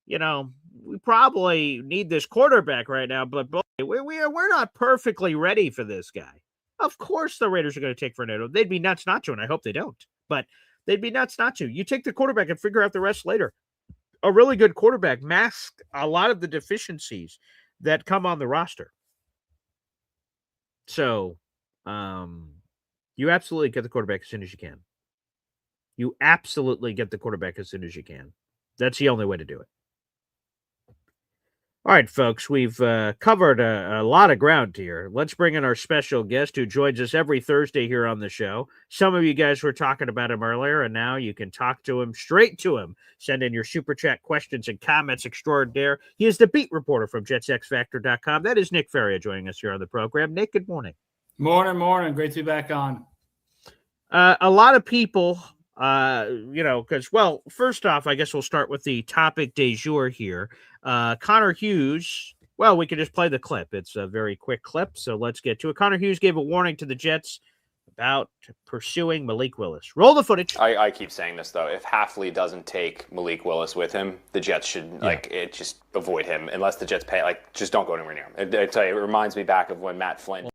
we probably need this quarterback right now, but boy, we're not perfectly ready for this guy. Of course the Raiders are going to take Fernando. They'd be nuts not to, and I hope they don't. But they'd be nuts not to. You take the quarterback and figure out the rest later. A really good quarterback masks a lot of the deficiencies that come on the roster. So, you absolutely get the quarterback as soon as you can. You absolutely get the quarterback as soon as you can. That's the only way to do it. All right, folks, we've covered a lot of ground here. Let's bring in our special guest who joins us every Thursday here on the show. Some of you guys were talking about him earlier, and now you can talk to him, straight to him. Send in your super chat questions and comments extraordinaire. He is the beat reporter from JetsXFactor.com. That is Nick Faria joining us here on the program. Nick, good morning. Morning. Great to be back on. A lot of people, because, well, first off, I guess we'll start with the topic du jour here. Connor Hughes, well, we can just play the clip. It's a very quick clip, so let's get to it. Connor Hughes gave a warning to the Jets about pursuing Malik Willis. Roll the footage. I keep saying this, though. If Hafley doesn't take Malik Willis with him, the Jets should, just avoid him. Unless the Jets pay, just don't go anywhere near him. I tell you, it reminds me back of when Matt Flynn.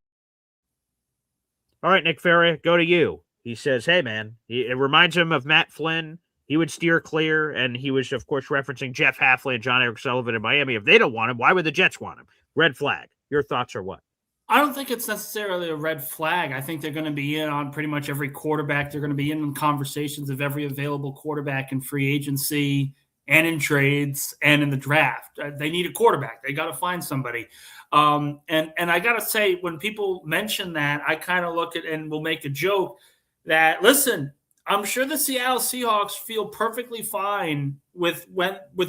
All right, Nick Faria, go to you. He says, hey, man, it reminds him of Matt Flynn. He would steer clear, and he was, of course, referencing Jeff Hafley and John Eric Sullivan in Miami. If they don't want him, why would the Jets want him? Red flag. Your thoughts are what? I don't think it's necessarily a red flag. I think they're going to be in on pretty much every quarterback. They're going to be in conversations of every available quarterback in free agency and in trades and in the draft. They need a quarterback. They got to find somebody. And I got to say, when people mention that, I kind of look at and will make a joke that, listen, I'm sure the Seattle Seahawks feel perfectly fine with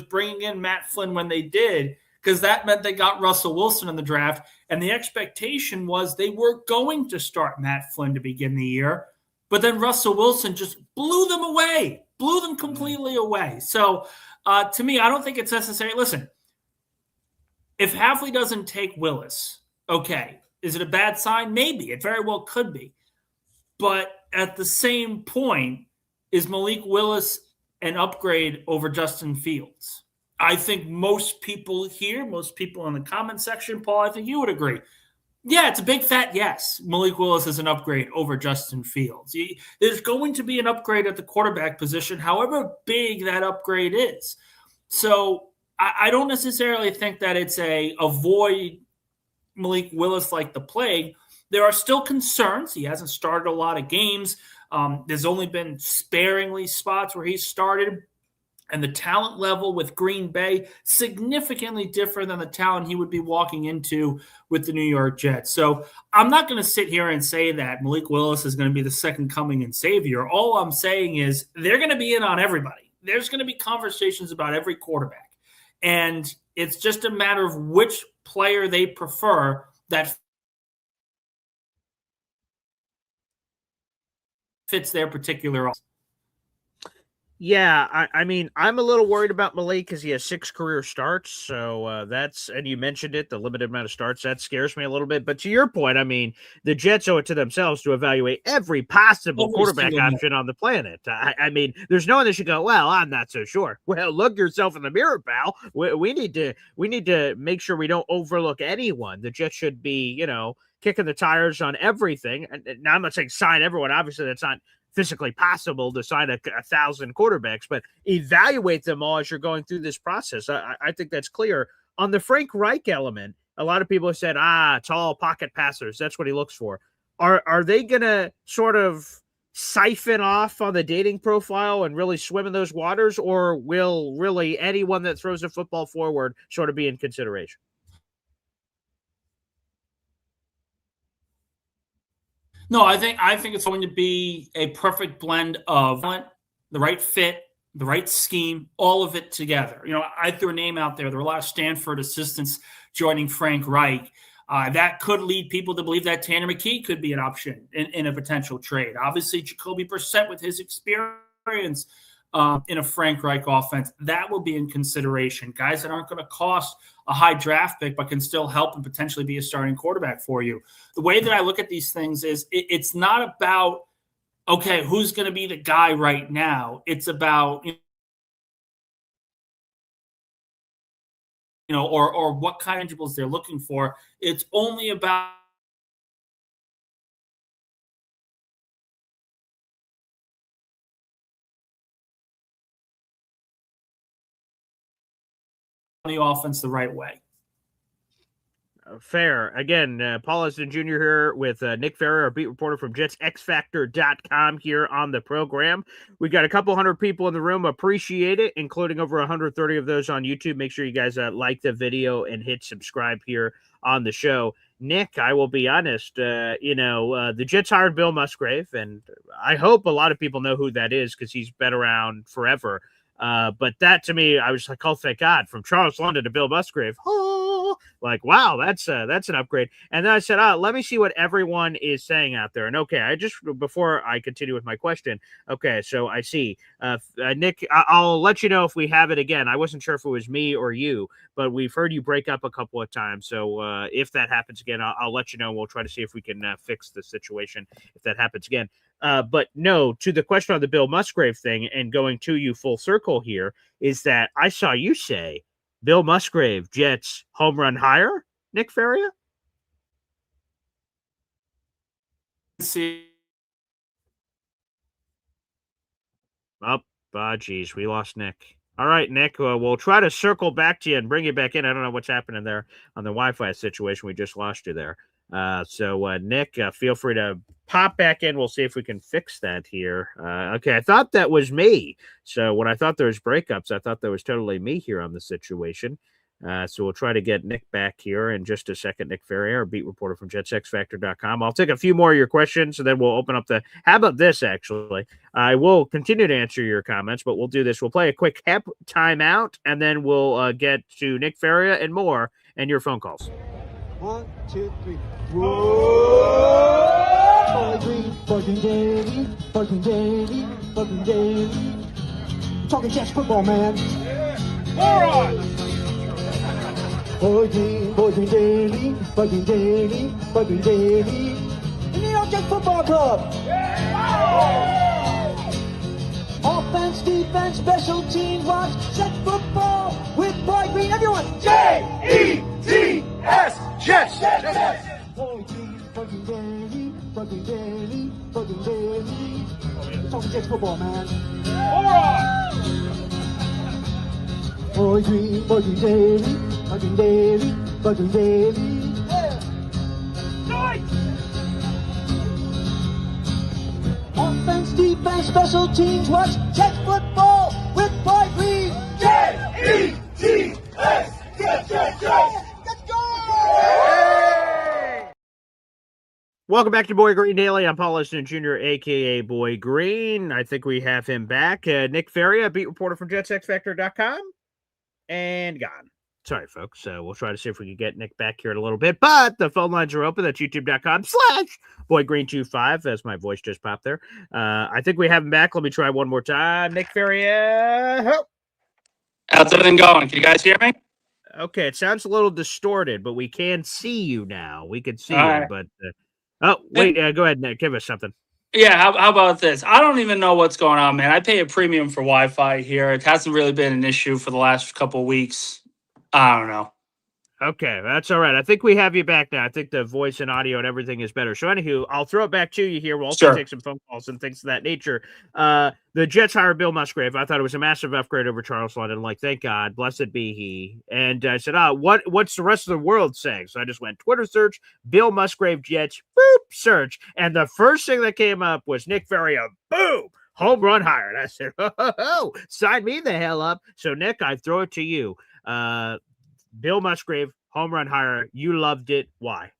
bringing in Matt Flynn when they did, because that meant they got Russell Wilson in the draft, and the expectation was they were going to start Matt Flynn to begin the year, but then Russell Wilson just blew them completely away. So to me, I don't think it's necessary. Listen, if Hafley doesn't take Willis, okay, is it a bad sign? Maybe. It very well could be. But at the same point, is Malik Willis an upgrade over Justin Fields? I think most people here, most people in the comment section, Paul, I think you would agree. Yeah, it's a big fat yes. Malik Willis is an upgrade over Justin Fields. There's going to be an upgrade at the quarterback position, however big that upgrade is. So I don't necessarily think that it's a avoid Malik Willis like the plague. There are still concerns. He hasn't started a lot of games. There's only been sparingly spots where he's started. And the talent level with Green Bay, significantly different than the talent he would be walking into with the New York Jets. So I'm not going to sit here and say that Malik Willis is going to be the second coming and savior. All I'm saying is they're going to be in on everybody. There's going to be conversations about every quarterback. And it's just a matter of which player they prefer that fits their particular. Yeah, I mean, I'm a little worried about Malik because he has 6 career starts. So that's, and you mentioned it, the limited amount of starts, that scares me a little bit. But to your point, I mean, the Jets owe it to themselves to evaluate every possible quarterback option on the planet. I mean, there's no one that should go, well, I'm not so sure. Well, look yourself in the mirror, pal. We need to make sure we don't overlook anyone. The Jets should be, kicking the tires on everything. And now I'm not saying sign everyone. Obviously, that's not physically possible to sign 1,000 quarterbacks, but evaluate them all as you're going through this process. I think that's clear. On the Frank Reich element, a lot of people have said, tall pocket passers. That's what he looks for. Are they going to sort of siphon off on the dating profile and really swim in those waters, or will really anyone that throws a football forward sort of be in consideration? No, I think it's going to be a perfect blend of the right fit, the right scheme, all of it together. I threw a name out there. There were a lot of Stanford assistants joining Frank Reich. That could lead people to believe that Tanner McKee could be an option in a potential trade. Obviously, Jacoby Brissett with his experience in a Frank Reich offense, that will be in consideration. Guys that aren't going to cost a high draft pick, but can still help and potentially be a starting quarterback for you. The way that I look at these things is it's not about, okay, who's going to be the guy right now. It's about, or what kind of intangibles they're looking for. It's only about the offense the right way. Fair. Again, Paul Eston Jr. here with Nick Faria, our beat reporter from JetsXFactor.com here on the program. We got a couple hundred people in the room. Appreciate it, including over 130 of those on YouTube. Make sure you guys like the video and hit subscribe here on the show. Nick, I will be honest, the Jets hired Bill Musgrave, and I hope a lot of people know who that is because he's been around forever. But that to me, I was like, oh, thank God, from Charles London to Bill Musgrave. Oh, like, wow, that's an upgrade. And then I said, let me see what everyone is saying out there. And okay, before I continue with my question, okay, so I see, Nick, I'll let you know if we have it again. I wasn't sure if it was me or you, but we've heard you break up a couple of times. So if that happens again, I'll let you know. We'll try to see if we can fix the situation if that happens again. But no, to the question on the Bill Musgrave thing and going to you full circle here is that I saw you say Bill Musgrave, Jets home run hire, Nick Faria? See. Geez, we lost Nick. All right, Nick, we'll try to circle back to you and bring you back in. I don't know what's happening there on the Wi-Fi situation. We just lost you there. So Nick, feel free to pop back in. We'll see if we can fix that here. Okay, I thought that was me. So when I thought there was breakups, I thought that was totally me here on the situation. So we'll try to get Nick back here in just a second. Nick Faria, our beat reporter from JetsXFactor.com. I'll take a few more of your questions, and then we'll open up how about this, actually? I will continue to answer your comments, but we'll do this. We'll play a quick timeout, and then we'll get to Nick Faria and more and your phone calls. 1, 2, 3. Whoa! Boy Green, fucking daily, fucking daily, fucking daily. Talking Jets football, man. All right. Boy Green Daily, Boy Green Daily, Boy Green Daily. The New York Jets Football Club. Offense, defense, special teams, watch Jets football with Boy Green. Everyone, J-E-T-S, Jets. Boy Green Daily, Boy Green Daily, Boy Green Daily. Talking Jets football, man. Boy Green Daily, Boy Green Daily, Boy Green Daily. Offense, defense, special teams, watch Jets football with Boy Green. J-E-T-S, Jets. Let's go! Welcome back to Boy Green Daily. I'm Paul Liston Jr., a.k.a. Boy Green. I think we have him back. Nick Faria, beat reporter from JetsXFactor.com, and gone. Sorry, folks. We'll try to see if we can get Nick back here in a little bit, but the phone lines are open. That's youtube.com/BoyGreen25, as my voice just popped there. I think we have him back. Let me try one more time. Nick Faria. How's everything going? Can you guys hear me? Okay, it sounds a little distorted, but we can see you now. We can see All you, right. but... wait, go ahead, Nick. Give us something. Yeah, how about this? I don't even know what's going on, man. I pay a premium for Wi-Fi here. It hasn't really been an issue for the last couple of weeks. I don't know. Okay, that's all right. I think we have you back now. I think the voice and audio and everything is better. So, anywho, I'll throw it back to you here. We'll also Sure. take some phone calls and things of that nature. The Jets hired Bill Musgrave. I thought it was a massive upgrade over Charles London. Like, thank God, blessed be he. And I said, what's the rest of the world saying? So I just went Twitter search, Bill Musgrave Jets, boop, search. And the first thing that came up was Nick Faria, boom, home run hired. I said, oh, sign me the hell up. So, Nick, I throw it to you. Bill Musgrave, home run hire. You loved it. Why?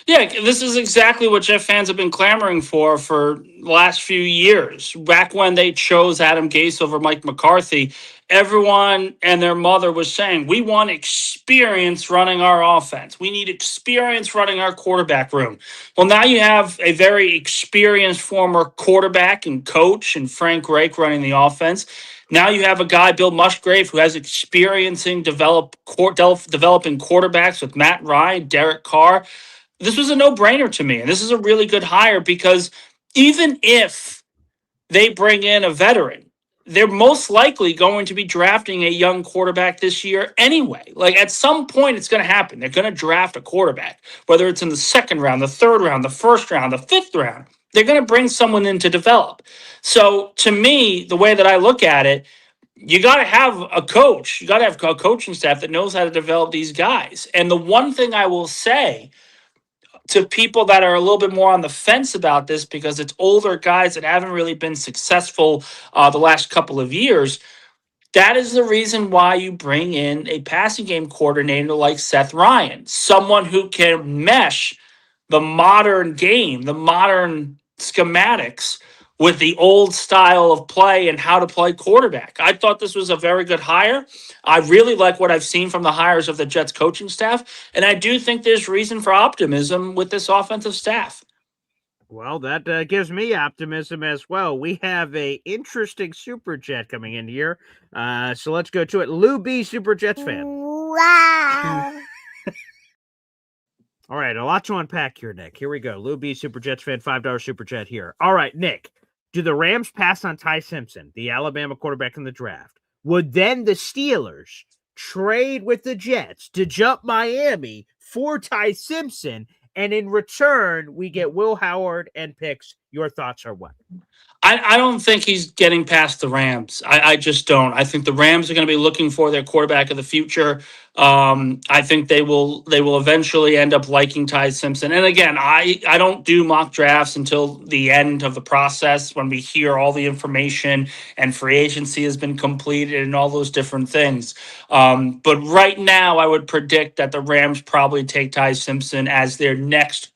Yeah, this is exactly what Jet fans have been clamoring for the last few years. Back when they chose Adam Gase over Mike McCarthy, everyone and their mother was saying, we want experience running our offense. We need experience running our quarterback room. Well, now you have a very experienced former quarterback and coach and Frank Reich running the offense. Now you have a guy, Bill Musgrave, who has experience in developing quarterbacks with Matt Ryan, Derek Carr. This was a no-brainer to me, and this is a really good hire because even if they bring in a veteran, they're most likely going to be drafting a young quarterback this year anyway. Like, at some point, it's going to happen. They're going to draft a quarterback, whether it's in the second round, the third round, the first round, the fifth round. They're going to bring someone in to develop. So, to me, the way that I look at it, you got to have a coach. You got to have a coaching staff that knows how to develop these guys. And the one thing I will say to people that are a little bit more on the fence about this, because it's older guys that haven't really been successful the last couple of years, that is the reason why you bring in a passing game coordinator like Seth Ryan, someone who can mesh the modern game, the modern schematics with the old style of play and how to play quarterback. I thought this was a very good hire. I really like what I've seen from the hires of the Jets coaching staff, and I do think there's reason for optimism with this offensive staff. Well, that gives me optimism as well. We have a interesting Super Jet coming in here. So let's go to it. Lou B, Super Jets fan. Wow. All right, a lot to unpack here, Nick. Here we go. Lou B, Super Jets fan, $5 Super Jet here. All right, Nick, do the Rams pass on Ty Simpson, the Alabama quarterback in the draft? Would then the Steelers trade with the Jets to jump Miami for Ty Simpson, and in return, we get Will Howard and picks? Your thoughts are what? I don't think he's getting past the Rams. I just don't. I think the Rams are going to be looking for their quarterback of the future. I think they will eventually end up liking Ty Simpson. And again, I don't do mock drafts until the end of the process when we hear all the information and free agency has been completed and all those different things. But right now, I would predict that the Rams probably take Ty Simpson as their next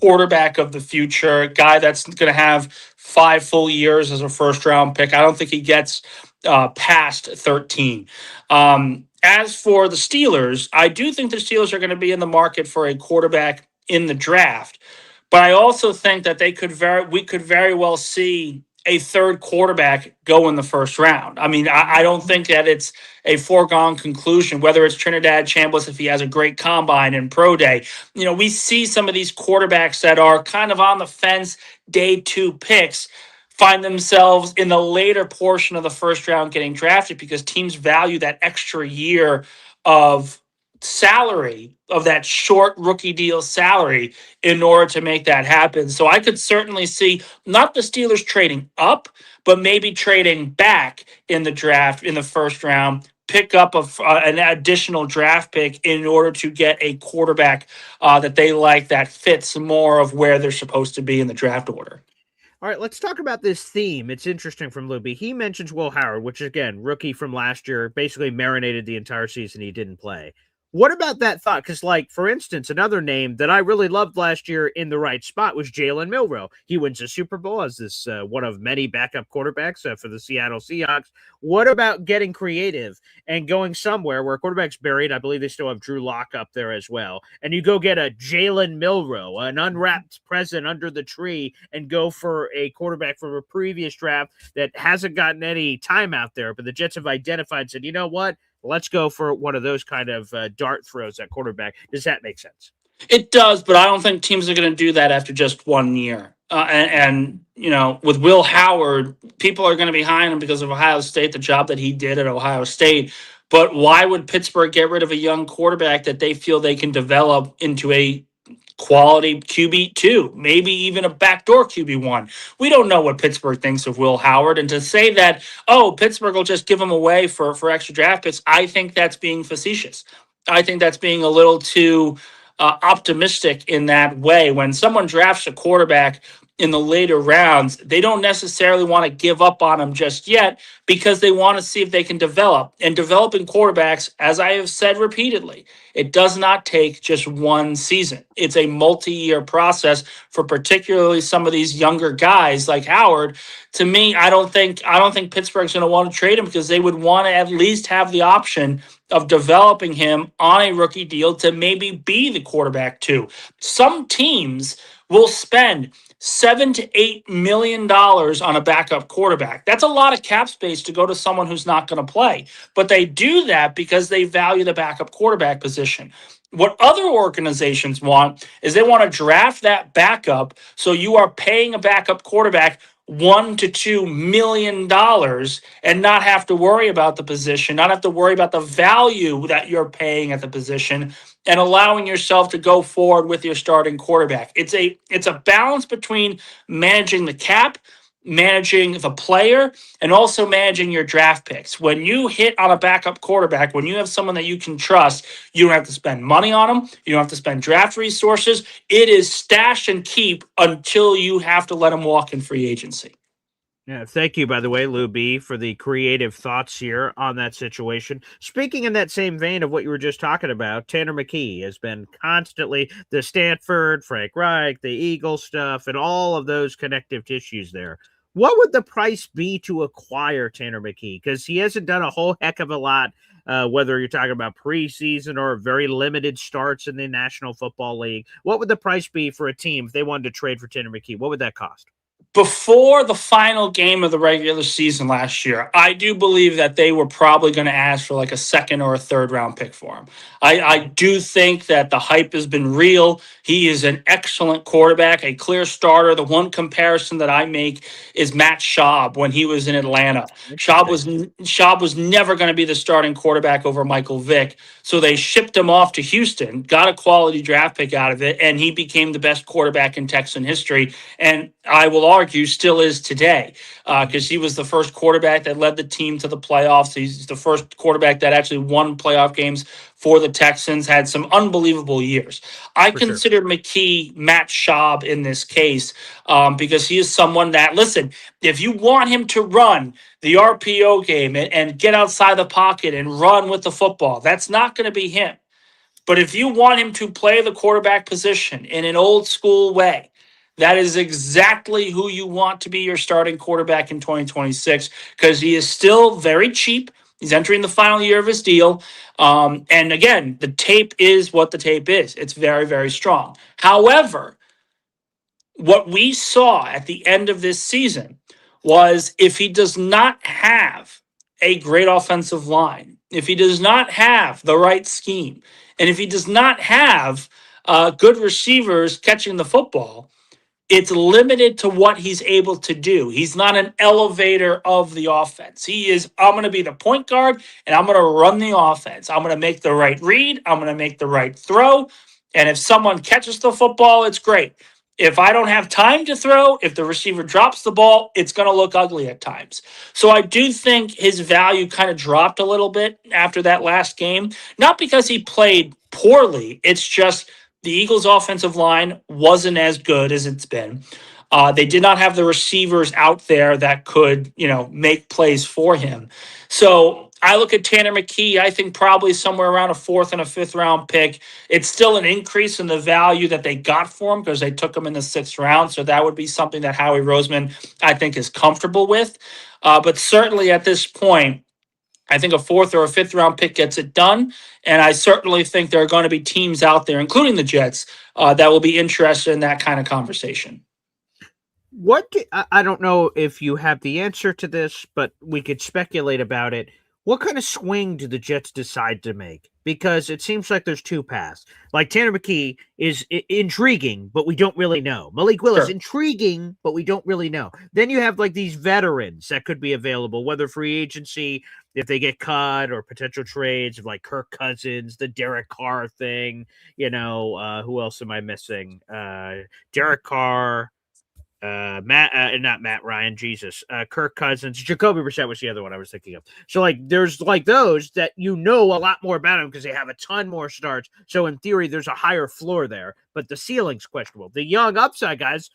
quarterback of the future, a guy that's going to have 5 full years as a first-round pick. I don't think he gets past 13. As for the Steelers, I do think the Steelers are going to be in the market for a quarterback in the draft, but I also think that we could very well see a third quarterback go in the first round. I mean, I don't think that it's a foregone conclusion, whether it's Trinidad Chambliss if he has a great combine and pro day. We see some of these quarterbacks that are kind of on the fence, day 2 picks, find themselves in the later portion of the first round getting drafted because teams value that extra year of salary, of that short rookie deal salary, in order to make that happen. So I could certainly see not the Steelers trading up, but maybe trading back in the draft in the first round, pick up an additional draft pick in order to get a quarterback that they like, that fits more of where they're supposed to be in the draft order. All right, let's talk about this theme. It's interesting from Luby. He mentions Will Howard, which, again, rookie from last year, basically marinated the entire season. He didn't play. What about that thought? Because, for instance, another name that I really loved last year in the right spot was Jalen Milroe. He wins a Super Bowl as this one of many backup quarterbacks for the Seattle Seahawks. What about getting creative and going somewhere where a quarterback's buried? I believe they still have Drew Lock up there as well. And you go get a Jalen Milroe, an unwrapped present under the tree, and go for a quarterback from a previous draft that hasn't gotten any time out there, but the Jets have identified and said, you know what? Let's go for one of those kind of dart throws at quarterback. Does that make sense? It does, but I don't think teams are going to do that after just 1 year. And with Will Howard, people are going to be behind him because of Ohio State, the job that he did at Ohio State. But why would Pittsburgh get rid of a young quarterback that they feel they can develop into a quality QB2, maybe even a backdoor QB1? We don't know what Pittsburgh thinks of Will Howard. And to say that, Pittsburgh will just give him away for extra draft picks, I think that's being facetious. I think that's being a little too optimistic in that way. When someone drafts a quarterback in the later rounds, they don't necessarily want to give up on him just yet because they want to see if they can develop. And developing quarterbacks, as I have said repeatedly, it does not take just one season. It's a multi-year process for particularly some of these younger guys like Howard. To me, I don't think Pittsburgh's going to want to trade him because they would want to at least have the option of developing him on a rookie deal to maybe be the quarterback too. Some teams will spend $7 to $8 million on a backup quarterback. That's a lot of cap space to go to someone who's not going to play. But they do that because they value the backup quarterback position. What other organizations want is they want to draft that backup, so you are paying a backup quarterback $1 to $2 million and not have to worry about the position, not have to worry about the value that you're paying at the position, and allowing yourself to go forward with your starting quarterback. It's a balance between managing the cap, managing the player, and also managing your draft picks. When you hit on a backup quarterback, when you have someone that you can trust, you don't have to spend money on them. You don't have to spend draft resources. It is stash and keep until you have to let them walk in free agency. Yeah, thank you, by the way, Lou B, for the creative thoughts here on that situation. Speaking in that same vein of what you were just talking about, Tanner McKee has been constantly the Stanford, Frank Reich, the Eagle stuff, and all of those connective tissues there. What would the price be to acquire Tanner McKee? Because he hasn't done a whole heck of a lot, whether you're talking about preseason or very limited starts in the National Football League. What would the price be for a team if they wanted to trade for Tanner McKee? What would that cost? Before the final game of the regular season last year, I do believe that they were probably going to ask for like a second or a third round pick for him. I do think that the hype has been real. He is an excellent quarterback, a clear starter. The one comparison that I make is Matt Schaub when he was in Atlanta. Schaub was never going to be the starting quarterback over Michael Vick. So they shipped him off to Houston, got a quality draft pick out of it, and he became the best quarterback in Texan history. And I will argue still is today because he was the first quarterback that led the team to the playoffs. He's the first quarterback that actually won playoff games for the Texans, had some unbelievable years. I consider McKee Matt Schaub in this case because he is someone that, listen, if you want him to run the RPO game and get outside the pocket and run with the football, that's not going to be him. But if you want him to play the quarterback position in an old school way, that is exactly who you want to be your starting quarterback in 2026 because he is still very cheap. He's entering the final year of his deal. And again, the tape is what the tape is. It's very, very strong. However, what we saw at the end of this season was if he does not have a great offensive line, if he does not have the right scheme, and if he does not have good receivers catching the football, it's limited to what he's able to do. He's not an elevator of the offense. He is, I'm going to be the point guard and I'm going to run the offense. I'm going to make the right read. I'm going to make the right throw. And if someone catches the football, it's great. If I don't have time to throw, if the receiver drops the ball, it's going to look ugly at times. So I do think his value kind of dropped a little bit after that last game. Not because he played poorly. It's just the Eagles' offensive line wasn't as good as it's been. They did not have the receivers out there that could, make plays for him. So I look at Tanner McKee, I think probably somewhere around a 4th and a 5th round pick. It's still an increase in the value that they got for him because they took him in the 6th round. So that would be something that Howie Roseman, I think, is comfortable with. But certainly at this point, I think a 4th or a 5th round pick gets it done. And I certainly think there are going to be teams out there, including the Jets, that will be interested in that kind of conversation. I don't know if you have the answer to this, but we could speculate about it. What kind of swing do the Jets decide to make? Because it seems like there's two paths. Like Tanner McKee is intriguing, but we don't really know. Malik Willis, intriguing, but we don't really know. Then you have like these veterans that could be available, whether free agency, if they get cut, or potential trades of like Kirk Cousins, the Derek Carr thing. Who else am I missing? Derek Carr. Not Matt Ryan, Jesus. Kirk Cousins, Jacoby Brissett was the other one I was thinking of. So like there's like those that a lot more about them because they have a ton more starts. So in theory, there's a higher floor there, but the ceiling's questionable. The young upside guys,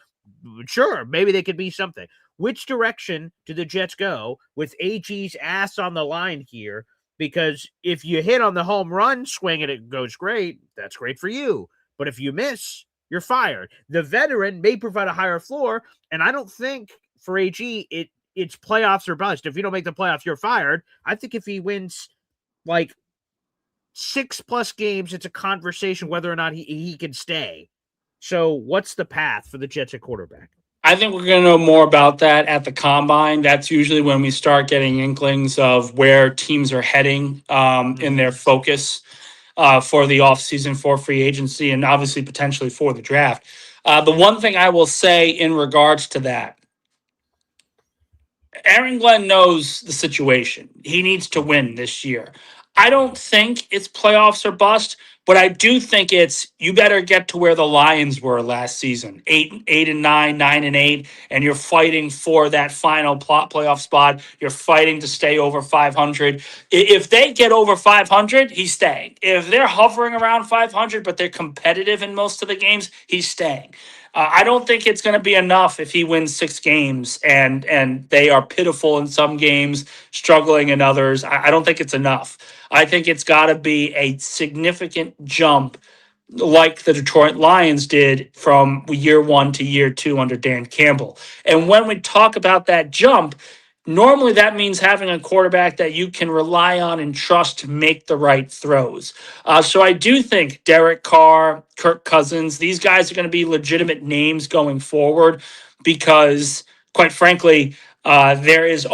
sure, maybe they could be something. Which direction do the Jets go with AG's ass on the line here? Because if you hit on the home run swing and it goes great, that's great for you. But if you miss, you're fired. The veteran may provide a higher floor, and I don't think for AG it's playoffs or bust. If you don't make the playoffs, you're fired. I think if he wins like 6+ games, it's a conversation whether or not he can stay. So what's the path for the Jets at quarterback? I think we're going to know more about that at the Combine. That's usually when we start getting inklings of where teams are heading in their focus for the offseason, for free agency, and obviously potentially for the draft. The one thing I will say in regards to that, Aaron Glenn knows the situation. He needs to win this year. I don't think it's playoffs or bust, but I do think it's you better get to where the Lions were last season, 8-9, 9-8, and you're fighting for that final playoff spot. You're fighting to stay over 500. If they get over 500, he's staying. If they're hovering around 500, but they're competitive in most of the games, he's staying. I don't think it's going to be enough if he wins 6 games and they are pitiful in some games, struggling in others. I don't think it's enough. I think it's got to be a significant jump like the Detroit Lions did from year 1 to year 2 under Dan Campbell. And when we talk about that jump, normally that means having a quarterback that you can rely on and trust to make the right throws. So I do think Derek Carr, Kirk Cousins, these guys are going to be legitimate names going forward because, quite frankly, there's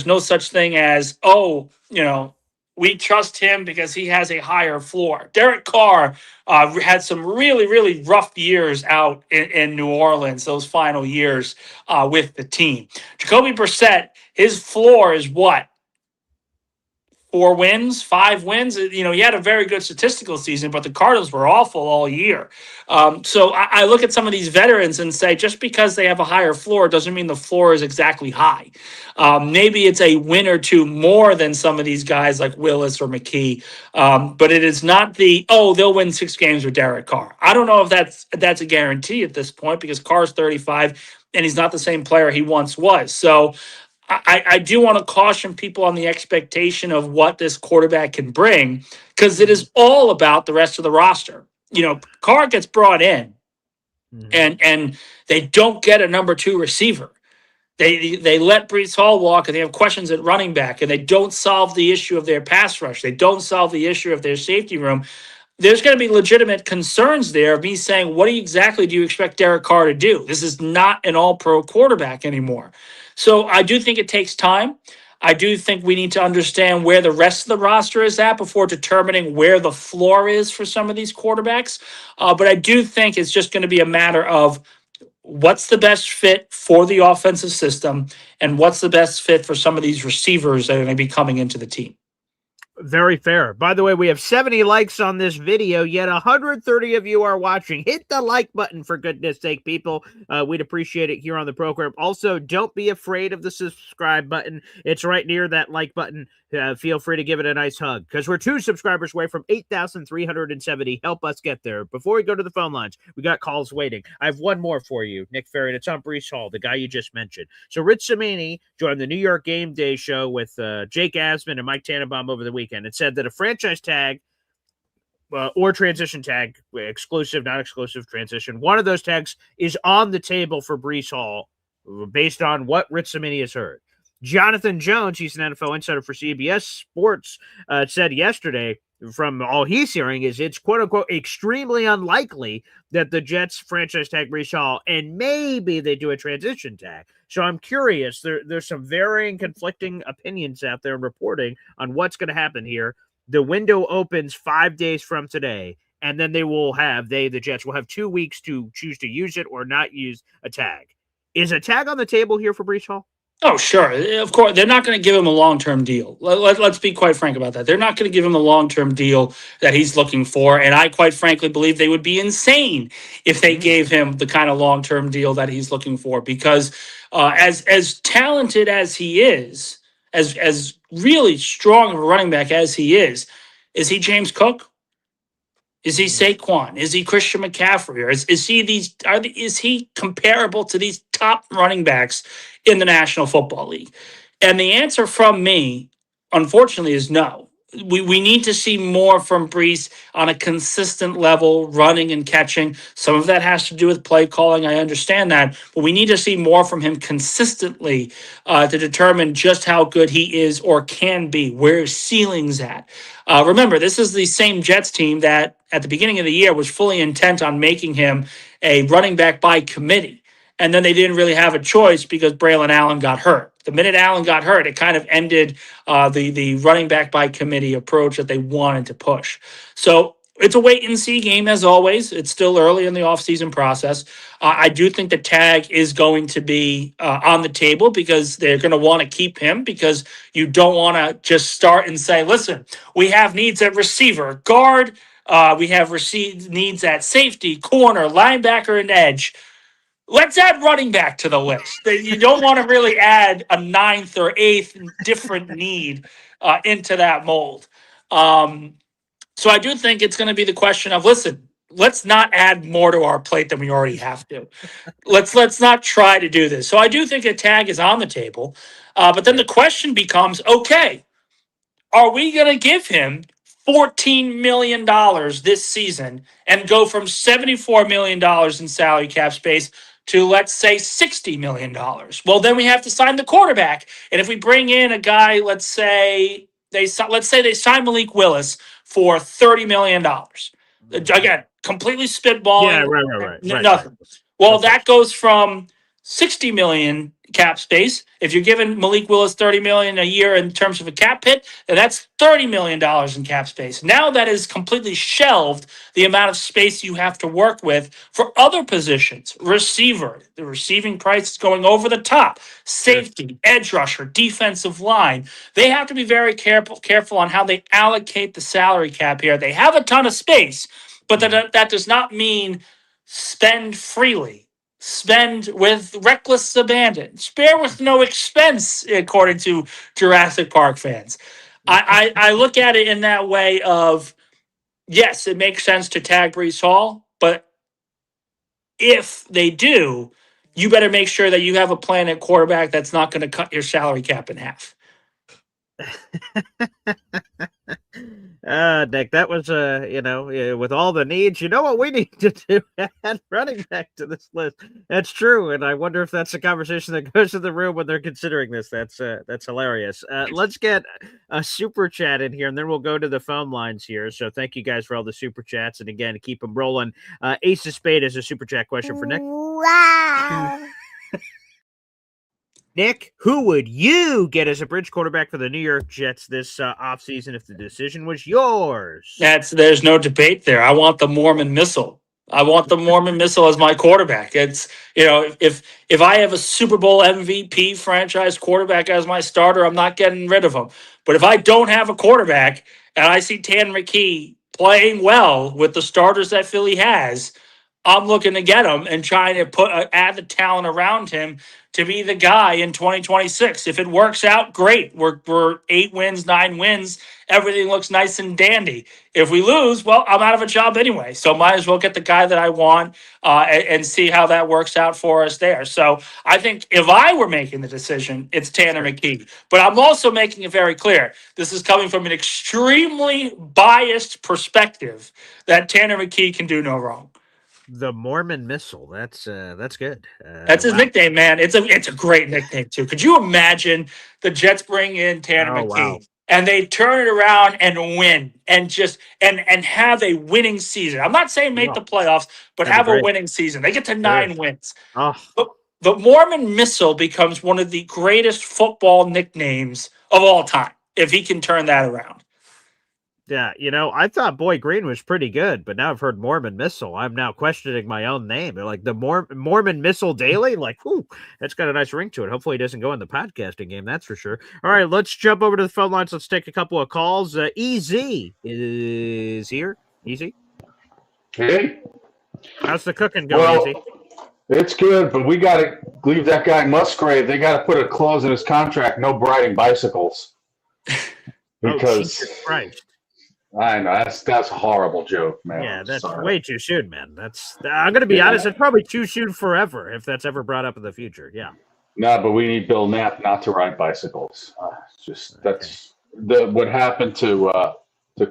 no such thing as, we trust him because he has a higher floor. Derek Carr had some really, really rough years out in New Orleans, those final years with the team. Jacoby Brissett, his floor is what? 4 wins, 5 wins. He had a very good statistical season, but the Cardinals were awful all year. So I look at some of these veterans and say, just because they have a higher floor doesn't mean the floor is exactly high. Maybe it's a win or 2 more than some of these guys like Willis or McKee. But it is not they'll win 6 games with Derek Carr. I don't know if that's a guarantee at this point because Carr's 35 and he's not the same player he once was. So I do want to caution people on the expectation of what this quarterback can bring because it is all about the rest of the roster. Carr gets brought in and they don't get a number 2 receiver. They let Breece Hall walk and they have questions at running back and they don't solve the issue of their pass rush. They don't solve the issue of their safety room. there's going to be legitimate concerns there of me saying, what exactly do you expect Derek Carr to do? This is not an all-pro quarterback anymore. So I do think it takes time. I do think we need to understand where the rest of the roster is at before determining where the floor is for some of these quarterbacks. But I do think it's just going to be a matter of what's the best fit for the offensive system and what's the best fit for some of these receivers that are going to be coming into the team. Very fair. By the way, we have 70 likes on this video, yet 130 of you are watching. Hit the like button, for goodness sake, people. We'd appreciate it here on the program. Also, don't be afraid of the subscribe button. It's right near that like button. Feel free to give it a nice hug, because we're 2 subscribers away from 8,370. Help us get there. Before we go to the phone lines, we got calls waiting. I have one more for you, Nick Faria. It's on Breece Hall, the guy you just mentioned. So Rich Cimini joined the New York Game Day show with Jake Asman and Mike Tannenbaum over the weekend and said that a franchise tag or transition tag, exclusive, not exclusive, transition, one of those tags is on the table for Breece Hall based on what Rich Cimini has heard. Jonathan Jones, he's an NFL insider for CBS Sports, said yesterday, from all he's hearing, is it's quote-unquote extremely unlikely that the Jets franchise tag Breece Hall, and maybe they do a transition tag. So I'm curious. There's some varying, conflicting opinions out there reporting on what's going to happen here. The window opens 5 days from today, and then the Jets will have 2 weeks to choose to use it or not use a tag. Is a tag on the table here for Breece Hall? Oh, sure. Of course, they're not going to give him a long-term deal. Let's be quite frank about that. They're not going to give him the long-term deal that he's looking for, and I quite frankly believe they would be insane if they gave him the kind of long-term deal that he's looking for, because as talented as he is, as really strong of a running back as he is he James Cook? Is he Saquon? Is he Christian McCaffrey? Or is he comparable to these top running backs in the National Football League? And the answer from me, unfortunately, is no. We need to see more from Breece on a consistent level, running and catching. Some of that has to do with play calling. I understand that. But we need to see more from him consistently to determine just how good he is or can be, where his ceiling's at. Remember, this is the same Jets team that at the beginning of the year was fully intent on making him a running back by committee. And then they didn't really have a choice because Braylon Allen got hurt. The minute Allen got hurt, it kind of ended the running back by committee approach that they wanted to push. So it's a wait and see game as always. It's still early in the offseason process. I do think the tag is going to be on the table because they're going to want to keep him, because you don't want to just start and say, listen, we have needs at receiver, guard, we have needs at safety, corner, linebacker, and edge. Let's add running back to the list. You don't want to really add a 9th or 8th different need into that mold. So I do think it's going to be the question of, listen, let's not add more to our plate than we already have to. Let's not try to do this. So I do think a tag is on the table. But then the question becomes, okay, are we going to give him $14 million this season and go from $74 million in salary cap space to, let's say, $60 million? Well, then we have to sign the quarterback. And if we bring in a guy, let's say they sign Malik Willis for $30 million. Again, completely spitballing. Yeah, right. Nothing. Right. Well, that goes from $60 million cap space. If you're giving Malik Willis $30 million a year in terms of a cap hit, then that's $30 million in cap space. Now that is completely shelved the amount of space you have to work with for other positions. Receiver, the receiving price is going over the top. Safety, edge rusher, defensive line. They have to be very careful on how they allocate the salary cap here. They have a ton of space, but that does not mean spend freely. Spend with reckless abandon. Spare with no expense, according to Jurassic Park fans. I look at it in that way of, yes, it makes sense to tag Breece Hall, but if they do, you better make sure that you have a plan at quarterback that's not going to cut your salary cap in half. Nick, that was with all the needs, you know what we need to do? Add running back to this list. That's true, and I wonder if that's a conversation that goes to the room when they're considering this. That's hilarious. Let's get a super chat in here, and then we'll go to the phone lines here. So thank you guys for all the super chats, and again, keep them rolling. Ace of Spade is a super chat question for Nick. Wow. Nick, who would you get as a bridge quarterback for the New York Jets this offseason if the decision was yours? There's no debate there. I want the Mormon Missile. I want the Mormon Missile as my quarterback. It's, if I have a Super Bowl MVP franchise quarterback as my starter, I'm not getting rid of him. But if I don't have a quarterback and I see Tanner McKee playing well with the starters that Philly has, I'm looking to get him and trying to add the talent around him to be the guy in 2026. If it works out, great. We're 8 wins, 9 wins. Everything looks nice and dandy. If we lose, well, I'm out of a job anyway. So might as well get the guy that I want and see how that works out for us there. So I think if I were making the decision, it's Tanner McKee. But I'm also making it very clear. This is coming from an extremely biased perspective that Tanner McKee can do no wrong. The Mormon Missile. That's good. That's his nickname, man. It's a great nickname too. Could you imagine the Jets bring in Tanner McKee and they turn it around and win and just and have a winning season? I'm not saying make the playoffs, but have a winning season. They get to 9 wins. But the Mormon Missile becomes one of the greatest football nicknames of all time if he can turn that around. Yeah, I thought Boy Green was pretty good, but now I've heard Mormon Missile. I'm now questioning my own name. They're like the Mormon Missile Daily. Like, whoo, that's got a nice ring to it. Hopefully, he doesn't go in the podcasting game. That's for sure. All right, let's jump over to the phone lines. Let's take a couple of calls. EZ is here. Easy. Hey, how's the cooking going, EZ? It's good, but we got to leave that guy Musgrave. They got to put a clause in his contract: no riding bicycles. Because Jesus Christ. I know that's a horrible joke, man. Yeah, that's way too soon, man. I'm going to be honest. It's probably too soon forever if that's ever brought up in the future. Yeah. No, but we need Bill Knapp not to ride bicycles. That's what happened to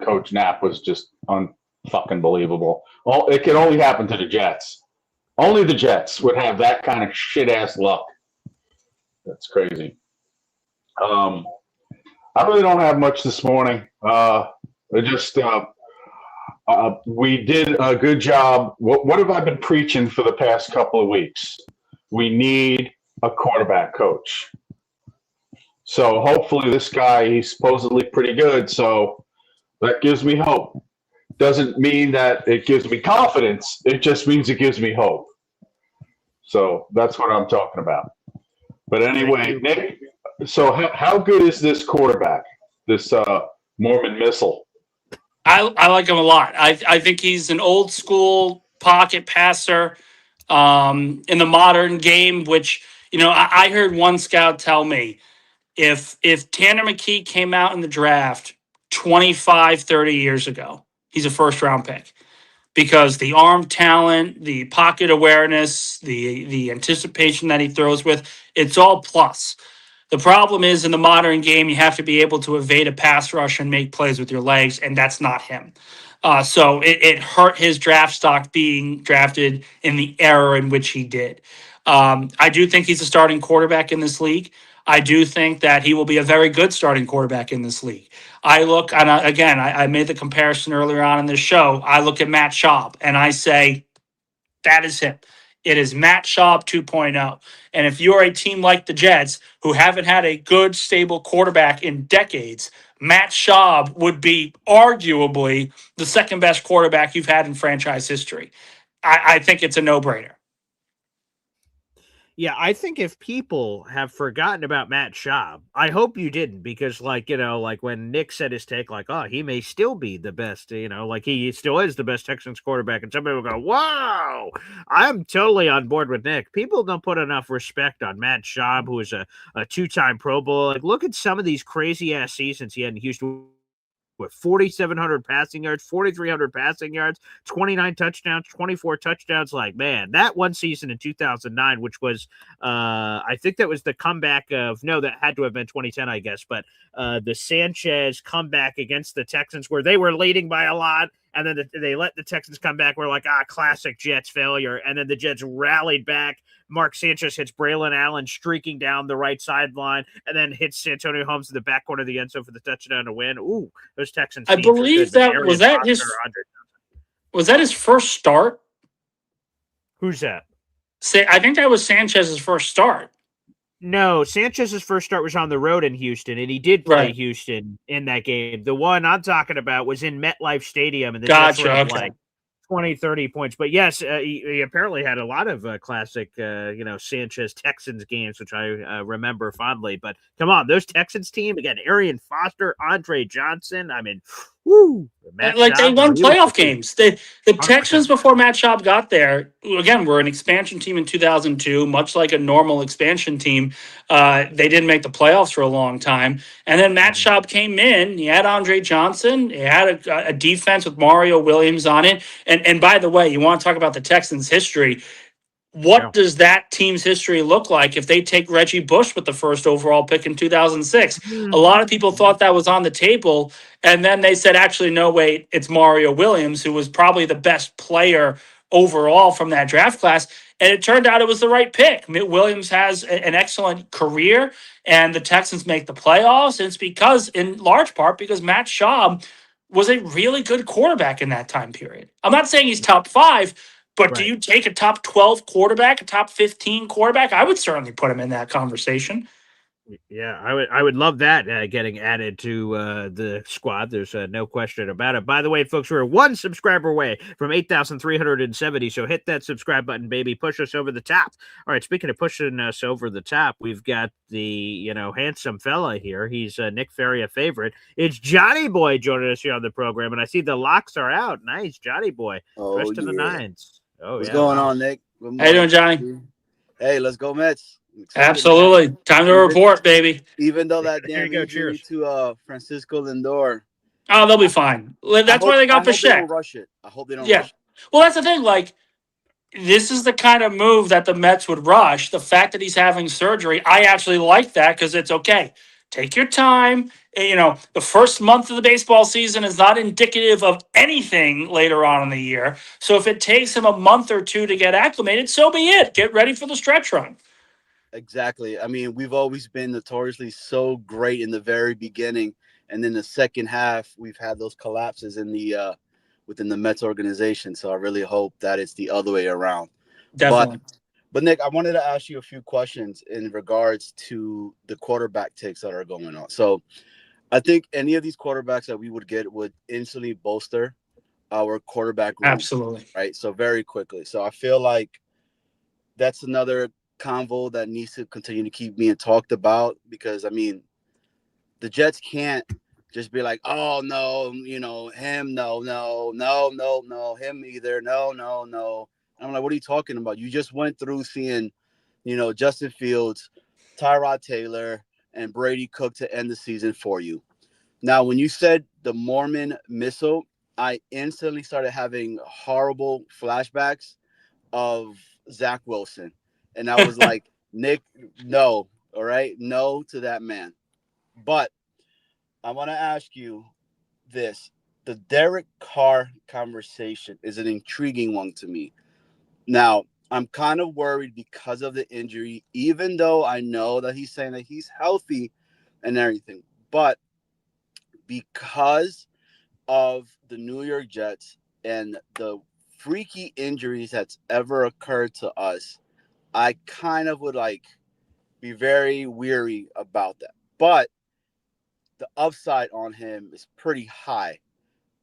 Coach Knapp was just unfucking believable. It can only happen to the Jets. Only the Jets would have that kind of shit ass luck. That's crazy. I really don't have much this morning. We did a good job. What have I been preaching for the past couple of weeks? We need a quarterback coach. So hopefully this guy, he's supposedly pretty good. So that gives me hope. Doesn't mean that it gives me confidence. It just means it gives me hope. So that's what I'm talking about. But anyway, Nick, so how good is this quarterback, this Mormon Missile? I like him a lot. I think he's an old school pocket passer in the modern game, which, I heard one scout tell me if Tanner McKee came out in the draft 25, 30 years ago, he's a first round pick because the arm talent, the pocket awareness, the anticipation that he throws with, it's all plus. The problem is in the modern game, you have to be able to evade a pass rush and make plays with your legs, and that's not him. So it hurt his draft stock being drafted in the era in which he did. I do think he's a starting quarterback in this league. I do think that he will be a very good starting quarterback in this league. I look, and again, I made the comparison earlier on in this show. I look at Matt Schaub, and I say, that is him. It is Matt Schaub 2.0. And if you're a team like the Jets who haven't had a good, stable quarterback in decades, Matt Schaub would be arguably the second best quarterback you've had in franchise history. I think it's a no-brainer. Yeah, I think if people have forgotten about Matt Schaub, I hope you didn't, because like when Nick said his take, like, oh, he may still be the best, like he still is the best Texans quarterback. And somebody will go, wow, I'm totally on board with Nick. People don't put enough respect on Matt Schaub, who is a 2-time Pro Bowl. Like, look at some of these crazy ass seasons he had in Houston. with 4,700 passing yards, 4,300 passing yards, 29 touchdowns, 24 touchdowns. Like, man, that one season in 2009, which was, I think that was the comeback of, no, that had to have been 2010, I guess, but the Sanchez comeback against the Texans where they were leading by a lot. And then they let the Texans come back. We're like, classic Jets failure. And then the Jets rallied back. Mark Sanchez hits Braylon Allen streaking down the right sideline and then hits Santonio Holmes in the back corner of the end zone for the touchdown to win. Ooh, those Texans. I believe that was that his first start. Who's that? I think that was Sanchez's first start. No, Sanchez's first start was on the road in Houston, and he did play Houston in that game. The one I'm talking about was in MetLife Stadium, and the Jets were up like 20, 30 points. But yes, he apparently had a lot of classic, Sanchez Texans games, which I remember fondly. But come on, those Texans team, again, Arian Foster, Andre Johnson. I mean, woo. They won playoff games. The Texans, before Matt Schaub got there, again, were an expansion team in 2002, much like a normal expansion team. They didn't make the playoffs for a long time. And then Matt Schaub came in. He had Andre Johnson. He had a defense with Mario Williams on it. And by the way, you want to talk about the Texans' history. What does that team's history look like if they take Reggie Bush with the first overall pick in 2006? A lot of people thought that was on the table, and then they said, actually, no, wait, it's Mario Williams, who was probably the best player overall from that draft class, and it turned out it was the right pick. Williams has an excellent career, and the Texans make the playoffs, and it's because, in large part, because Matt Schaub was a really good quarterback in that time period. I'm not saying he's top 5, but do you take a top 12 quarterback, a top 15 quarterback? I would certainly put him in that conversation. Yeah, I would love that getting added to the squad. There's no question about it. By the way, folks, we're one subscriber away from 8,370. So hit that subscribe button, baby. Push us over the top. All right, speaking of pushing us over the top, we've got the handsome fella here. He's Nick Faria favorite. It's Johnny Boy joining us here on the program, and I see the locks are out. Nice, Johnny Boy. Dressed to the nines. Oh, what's going on, Nick? How you doing, Johnny? Hey, let's go Mets. Absolutely. Time to report, baby. Even though that damn injury to Francisco Lindor. Oh, they'll be fine. That's why they got Bichette. They don't rush it. I hope they don't rush it. Well, that's the thing. Like, this is the kind of move that the Mets would rush. The fact that he's having surgery, I actually like that because it's okay. Take your time. The first month of the baseball season is not indicative of anything later on in the year. So if it takes him a month or two to get acclimated, so be it. Get ready for the stretch run. Exactly. I mean, we've always been notoriously so great in the very beginning. And then the second half, we've had those collapses in the within the Mets organization. So I really hope that it's the other way around. Definitely. But Nick, I wanted to ask you a few questions in regards to the quarterback takes that are going on. So I think any of these quarterbacks that we would get would instantly bolster our quarterback room. Absolutely. Right. So very quickly. So I feel like that's another convo that needs to continue to keep being talked about because, I mean, the Jets can't just be like, oh, no, him, no, him either, no. I'm like, what are you talking about? You just went through seeing, Justin Fields, Tyrod Taylor, and Brady Cook to end the season for you. Now, when you said the Mormon missile, I instantly started having horrible flashbacks of Zach Wilson. And I was like, Nick, no, all right? No to that man. But I want to ask you this. The Derek Carr conversation is an intriguing one to me. Now, I'm kind of worried because of the injury, even though I know that he's saying that he's healthy and everything. But because of the New York Jets and the freaky injuries that's ever occurred to us, I kind of would be very weary about that. But the upside on him is pretty high.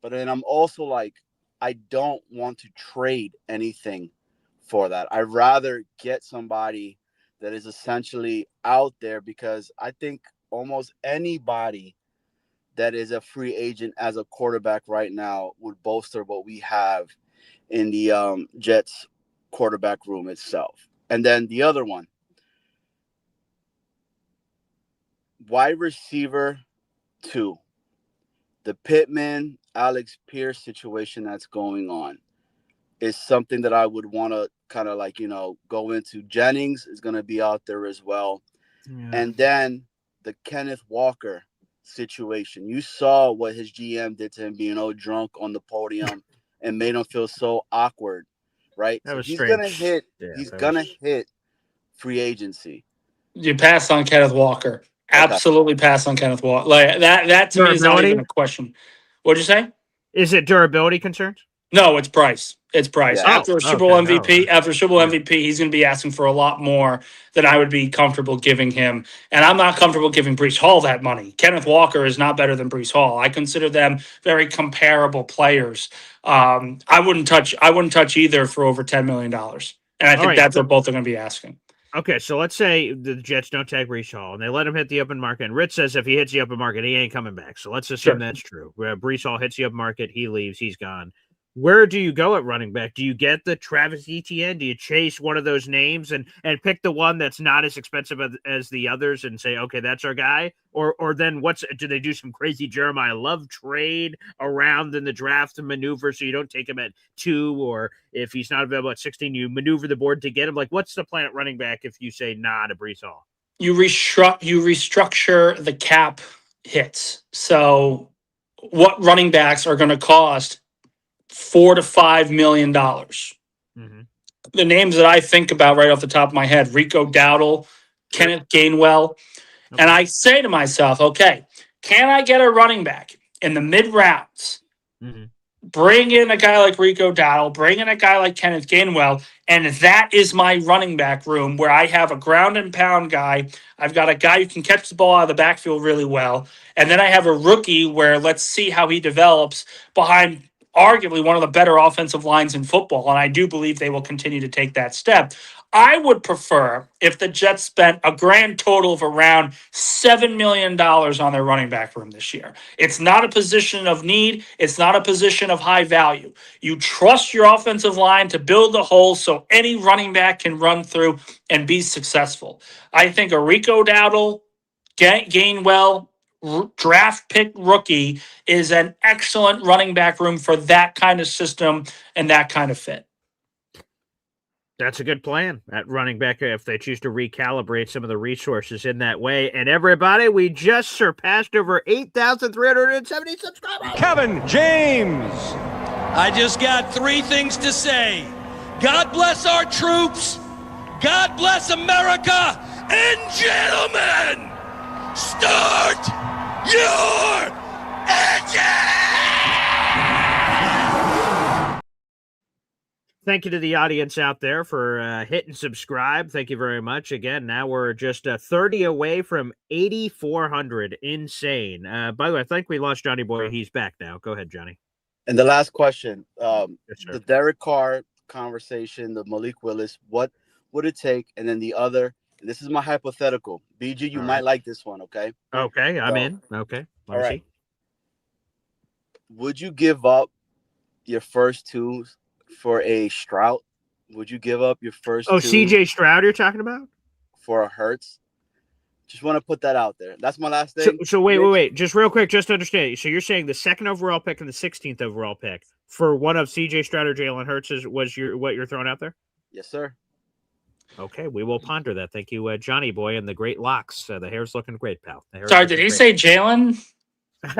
But then I'm also I don't want to trade anything for that. I'd rather get somebody that is essentially out there because I think almost anybody that is a free agent as a quarterback right now would bolster what we have in the Jets quarterback room itself. And then the other one, wide receiver 2. the Pittman, Alex Pierce situation that's going on is something that I would want to kind of like, go into. Jennings is going to be out there as well. Yeah. And then the Kenneth Walker situation. You saw what his GM did to him being all drunk on the podium and made him feel so awkward, right? That was he's strange. Gonna hit. Yeah, he's gonna hit free agency. You pass on Kenneth Walker. Absolutely pass on Kenneth Walker. Like that to me is not even a question. What'd you say? Is it durability concerns? No, it's price. It's price. Yeah. After a Super Bowl MVP, MVP, he's going to be asking for a lot more than I would be comfortable giving him. And I'm not comfortable giving Breece Hall that money. Kenneth Walker is not better than Breece Hall. I consider them very comparable players. I wouldn't touch either for over $10 million. And I think that's what both are going to be asking. Okay, so let's say the Jets don't tag Breece Hall and they let him hit the open market. And Rich says if he hits the open market, he ain't coming back. So let's assume that's true. Breece Hall hits the open market, he leaves, he's gone. Where do you go at running back? Do you get the Travis Etienne? Do you chase one of those names and pick the one that's not as expensive as the others and say, okay, that's our guy? Or then do they do some crazy Jeremiah Love trade around in the draft and maneuver so you don't take him at 2, or if he's not available at 16, you maneuver the board to get him? Like, what's the plan at running back if you say nah to Breece Hall? You restructure the cap hits. So what running backs are going to cost $4 to $5 million. Mm-hmm. The names that I think about right off the top of my head: Rico Dowdle, Kenneth Gainwell. Okay. And I say to myself, okay, can I get a running back in the mid rounds? Mm-hmm. Bring in a guy like Rico Dowdle, bring in a guy like Kenneth Gainwell, and that is my running back room where I have a ground and pound guy. I've got a guy who can catch the ball out of the backfield really well. And then I have a rookie where let's see how he develops behind arguably one of the better offensive lines in football, and I do believe they will continue to take that step. I would prefer if the Jets spent a grand total of around $7 million on their running back room this year. It's not a position of need. It's not a position of high value. You trust your offensive line to build the hole so any running back can run through and be successful. I think a Rico Dowdle, Gainwell, draft pick rookie is an excellent running back room for that kind of system and that kind of fit. That's a good plan at running back if they choose to recalibrate some of the resources in that way. And everybody, we just surpassed over 8,370 subscribers. Kevin James. I just got 3 things to say. God bless our troops. God bless America. And gentlemen, start your engine! Thank you to the audience out there for hitting subscribe. Thank you very much. Again, now we're just 30 away from 8,400. Insane. By the way, I think we lost Johnny Boy. He's back now. Go ahead, Johnny. And the last question, yes, the Derek Carr conversation, the Malik Willis, what would it take? And then the other, and this is my hypothetical. BG, you might like this one, okay? Okay, I'm in. Okay. All right. Would you give up your first 2 for a Stroud? Would you give up your first 2? CJ Stroud you're talking about? For a Hurts? Just want to put that out there. That's my last thing. So wait. Just real quick, just to understand. So you're saying the 2nd overall pick and the 16th overall pick for one of CJ Stroud or Jalen Hurts was what you're throwing out there? Yes, sir. Okay, we will ponder that. Thank you, Johnny Boy, and the great locks. The hair's looking great, pal. Sorry, did he say Jalen?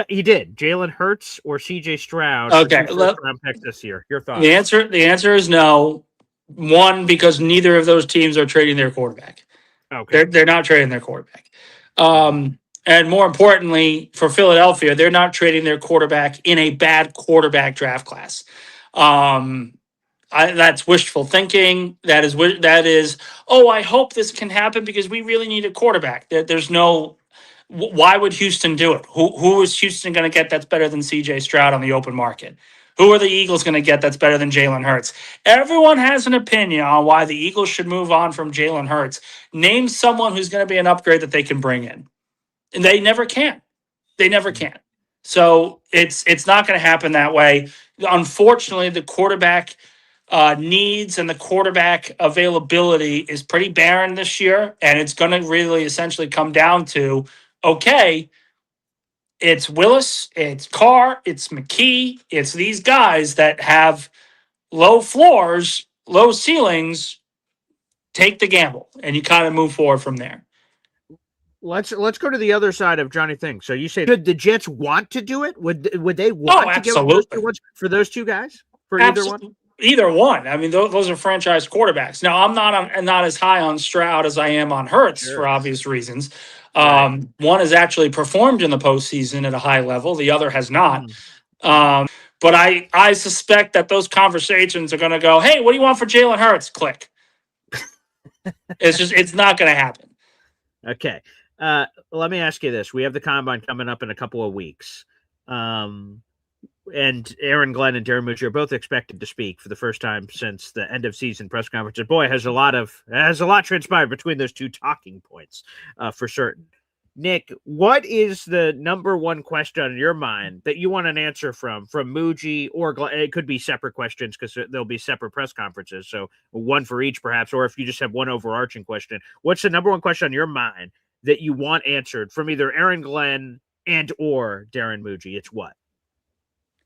He did. Jalen Hurts or CJ Stroud. Okay, round pick this year. Your thoughts? The answer is no. One, because neither of those teams are trading their quarterback. Okay, they're not trading their quarterback. And more importantly, for Philadelphia, they're not trading their quarterback in a bad quarterback draft class. That's wishful thinking. That is. Oh, I hope this can happen because we really need a quarterback. There's no. Why would Houston do it? Who is Houston going to get that's better than C.J. Stroud on the open market? Who are the Eagles going to get that's better than Jalen Hurts? Everyone has an opinion on why the Eagles should move on from Jalen Hurts. Name someone who's going to be an upgrade that they can bring in. And they never can. They never can. So it's not going to happen that way. Unfortunately, the quarterback needs and the quarterback availability is pretty barren this year. And it's going to really essentially come down to, okay, It's Willis, it's Carr, it's McKee, it's these guys that have low floors, low ceilings. Take the gamble, and you kind of move forward from there. Let's go to the other side of Johnny Things. So you say, should the Jets want to do it? Would they want to give for those two guys? For either one? Either one. I mean, those are franchise quarterbacks. Now, I'm not as high on Stroud as I am on Hurts for obvious reasons. Right. One has actually performed in the postseason at a high level. The other has not. But I suspect that those conversations are going to go, hey, what do you want for Jalen Hurts? Click. It's not going to happen. Okay. Let me ask you this. We have the combine coming up in a couple of weeks. And Aaron Glenn and Darren Mucci are both expected to speak for the first time since the end of season press conference. And boy, has a lot transpired between those two talking points, for certain. Nick, what is the number one question in your mind that you want an answer from Muji or Glenn? It could be separate questions because there'll be separate press conferences. So one for each, perhaps, or if you just have one overarching question, what's the number one question on your mind that you want answered from either Aaron Glenn and or Darren Muji? It's what?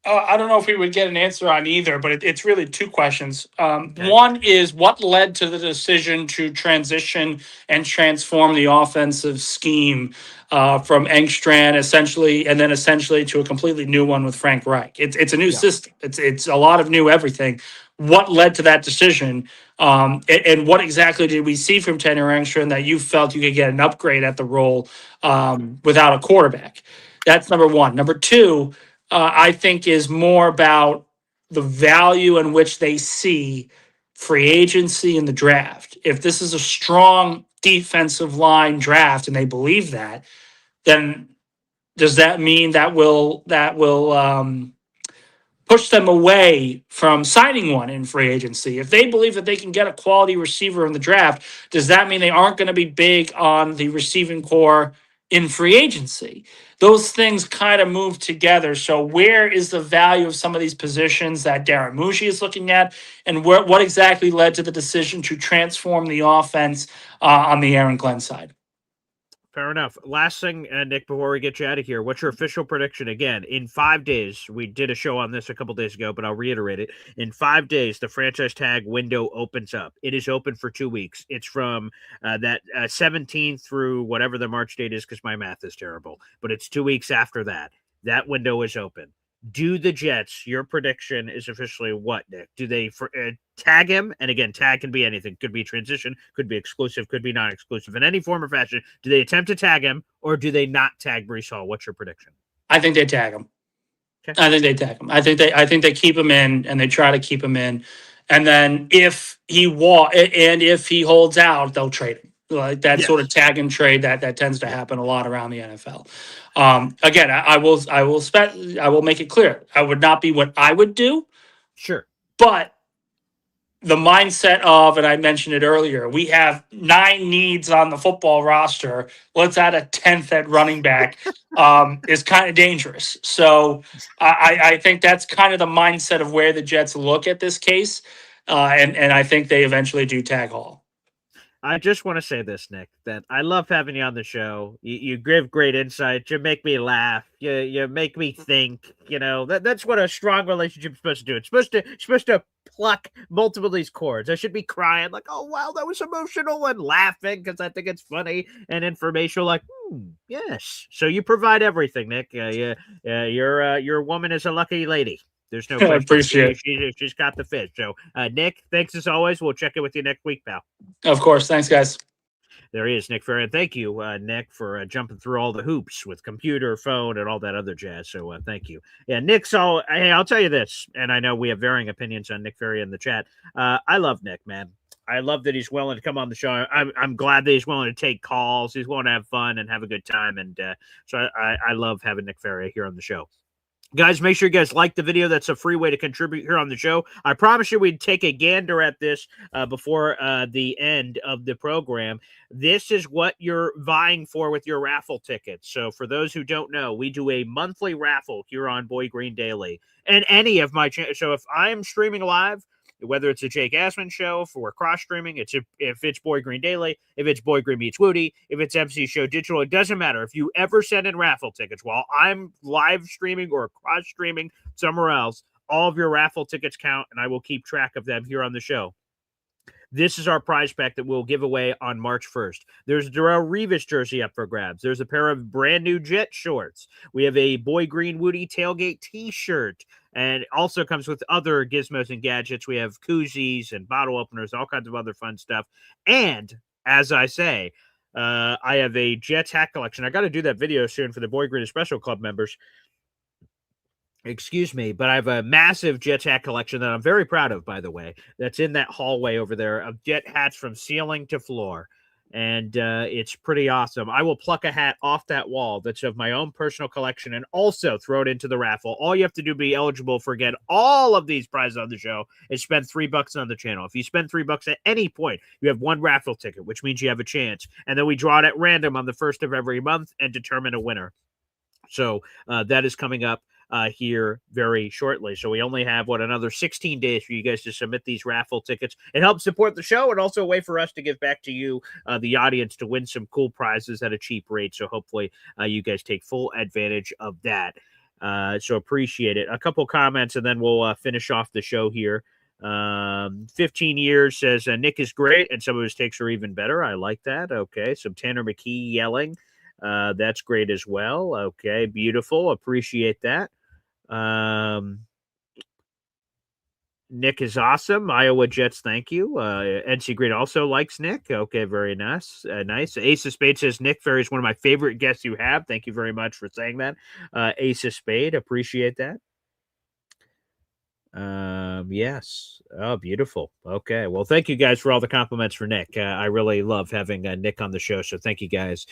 I don't know if we would get an answer on either, but it's really two questions. Okay. One is what led to the decision to transition and transform the offensive scheme from Engstrand essentially to a completely new one with Frank Reich. It's a new system. It's a lot of new everything. What led to that decision? And what exactly did we see from Tanner Engstrand that you felt you could get an upgrade at the role without a quarterback? That's number one. Number two, I think is more about the value in which they see free agency in the draft. If this is a strong defensive line draft and they believe that, then does that mean that will push them away from signing one in free agency? If they believe that they can get a quality receiver in the draft, does that mean they aren't going to be big on the receiving core in free agency? Those things kind of move together. So where is the value of some of these positions that Darren Mucci is looking at, and what exactly led to the decision to transform the offense on the Aaron Glenn side? Fair enough. Last thing, Nick, before we get you out of here, what's your official prediction? Again, in 5 days, we did a show on this a couple days ago, but I'll reiterate it. In 5 days, the franchise tag window opens up. It is open for 2 weeks. It's from that 17th through whatever the March date is, because my math is terrible. But it's 2 weeks after that. That window is open. Do the Jets, your prediction is officially what, Nick? Do they tag him? And again, tag can be anything. Could be transition, could be exclusive, could be non-exclusive. In any form or fashion, do they attempt to tag him or do they not tag Breece Hall? What's your prediction? I think they tag him. Okay. I think they tag him. I think they keep him in and they try to keep him in. And then if he holds out, they'll trade him. Like that sort of tag and trade that tends to happen a lot around the NFL. Again, I will make it clear. I would not be what I would do. Sure. But the mindset of, and I mentioned it earlier, we have 9 needs on the football roster. Let's add a 10th at running back is kind of dangerous. So I think that's kind of the mindset of where the Jets look at this case. And I think they eventually do tag Hall. I just want to say this, Nick, that I love having you on the show. You give great insight. You make me laugh. You make me think. You know, that's what a strong relationship is supposed to do. It's supposed to pluck multiple of these chords. I should be crying like, oh, wow, that was emotional, and laughing because I think it's funny and informational. Like, yes. So you provide everything, Nick. Your woman is a lucky lady. There's no question. I appreciate it. She's got the fish. So, Nick, thanks as always. We'll check in with you next week, pal. Of course. Thanks, guys. There he is, Nick Faria. And thank you, Nick, for jumping through all the hoops with computer, phone, and all that other jazz. So thank you. Yeah, Nick's all. Hey, I'll tell you this, and I know we have varying opinions on Nick Faria in the chat. I love Nick, man. I love that he's willing to come on the show. I'm glad that he's willing to take calls. He's willing to have fun and have a good time. And so I love having Nick Faria here on the show. Guys, make sure you guys like the video. That's a free way to contribute here on the show. I promise you we'd take a gander at this before the end of the program. This is what you're vying for with your raffle tickets. So for those who don't know, we do a monthly raffle here on Boy Green Daily. And any of my channels. So if I'm streaming live whether it's a Jake Asman show, if we're cross-streaming, if it's Boy Green Daily, if it's Boy Green Meets Woody, if it's MC Show Digital, it doesn't matter. If you ever send in raffle tickets while I'm live streaming or cross-streaming somewhere else, all of your raffle tickets count, and I will keep track of them here on the show. This is our prize pack that we'll give away on March 1st. There's a Darrelle Revis jersey up for grabs. There's a pair of brand new Jet shorts. We have a Boy Green Woody tailgate t-shirt. And it also comes with other gizmos and gadgets. We have koozies and bottle openers, all kinds of other fun stuff. And as I say, I have a Jets hat collection. I got to do that video soon for the Boy Green Espresso Club members. Excuse me, but I have a massive Jets hat collection that I'm very proud of, by the way, that's in that hallway over there of Jet hats from ceiling to floor. And it's pretty awesome. I will pluck a hat off that wall that's of my own personal collection and also throw it into the raffle. All you have to do to be eligible for get all of these prizes on the show is spend $3 on the channel. If you spend $3 at any point, you have one raffle ticket, which means you have a chance. And then we draw it at random on the first of every month and determine a winner. So that is coming up here very shortly. So we only have, another 16 days for you guys to submit these raffle tickets. It helps support the show and also a way for us to give back to you, the audience, to win some cool prizes at a cheap rate. So hopefully you guys take full advantage of that. So appreciate it. A couple comments and then we'll finish off the show here. 15 years says Nick is great and some of his takes are even better. I like that. Okay. Some Tanner McKee yelling. That's great as well. Okay. Beautiful. Appreciate that. Nick is awesome. Iowa Jets, thank you. NC Green also likes Nick. Okay, very nice. Nice. Ace of Spade says Nick Faria is one of my favorite guests you have. Thank you very much for saying that. Ace of Spade, appreciate that. Yes. Oh, beautiful. Okay. Well, thank you guys for all the compliments for Nick. I really love having Nick on the show. So thank you guys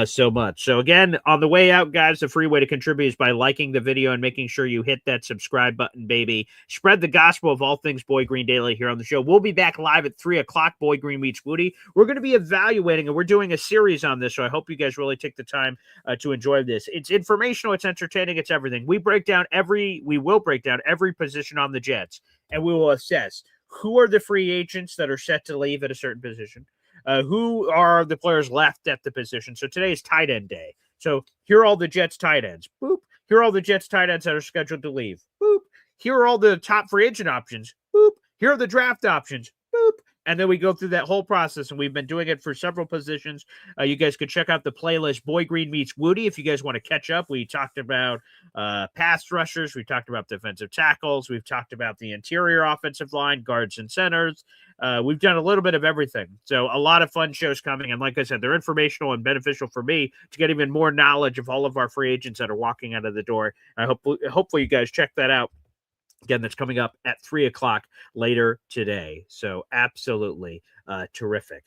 so much. So again, on the way out, guys, the free way to contribute is by liking the video and making sure you hit that subscribe button, baby. Spread the gospel of all things Boy Green Daily here on the show. We'll be back live at 3:00. Boy Green Meets Woody. We're going to be evaluating, and we're doing a series on this. So I hope you guys really take the time to enjoy this. It's informational. It's entertaining. It's everything. We will break down every position on the Jets, and we will assess who are the free agents that are set to leave at a certain position, who are the players left at the position. So today is tight end day. So here are all the Jets tight ends. Boop. Here are all the Jets tight ends that are scheduled to leave. Boop. Here are all the top free agent options. Boop. Here are the draft options. Boop. And then we go through that whole process, and we've been doing it for several positions. You guys could check out the playlist Boy Green Meets Woody if you guys want to catch up. We talked about pass rushers. We talked about defensive tackles. We've talked about the interior offensive line, guards and centers. We've done a little bit of everything. So a lot of fun shows coming. And like I said, they're informational and beneficial for me to get even more knowledge of all of our free agents that are walking out of the door. I hopefully you guys check that out. Again, that's coming up at 3:00 later today. So absolutely terrific.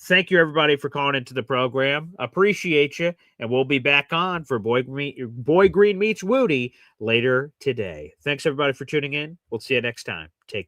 Thank you, everybody, for calling into the program. Appreciate you. And we'll be back on for Boy Green Meets Woody later today. Thanks, everybody, for tuning in. We'll see you next time. Take care.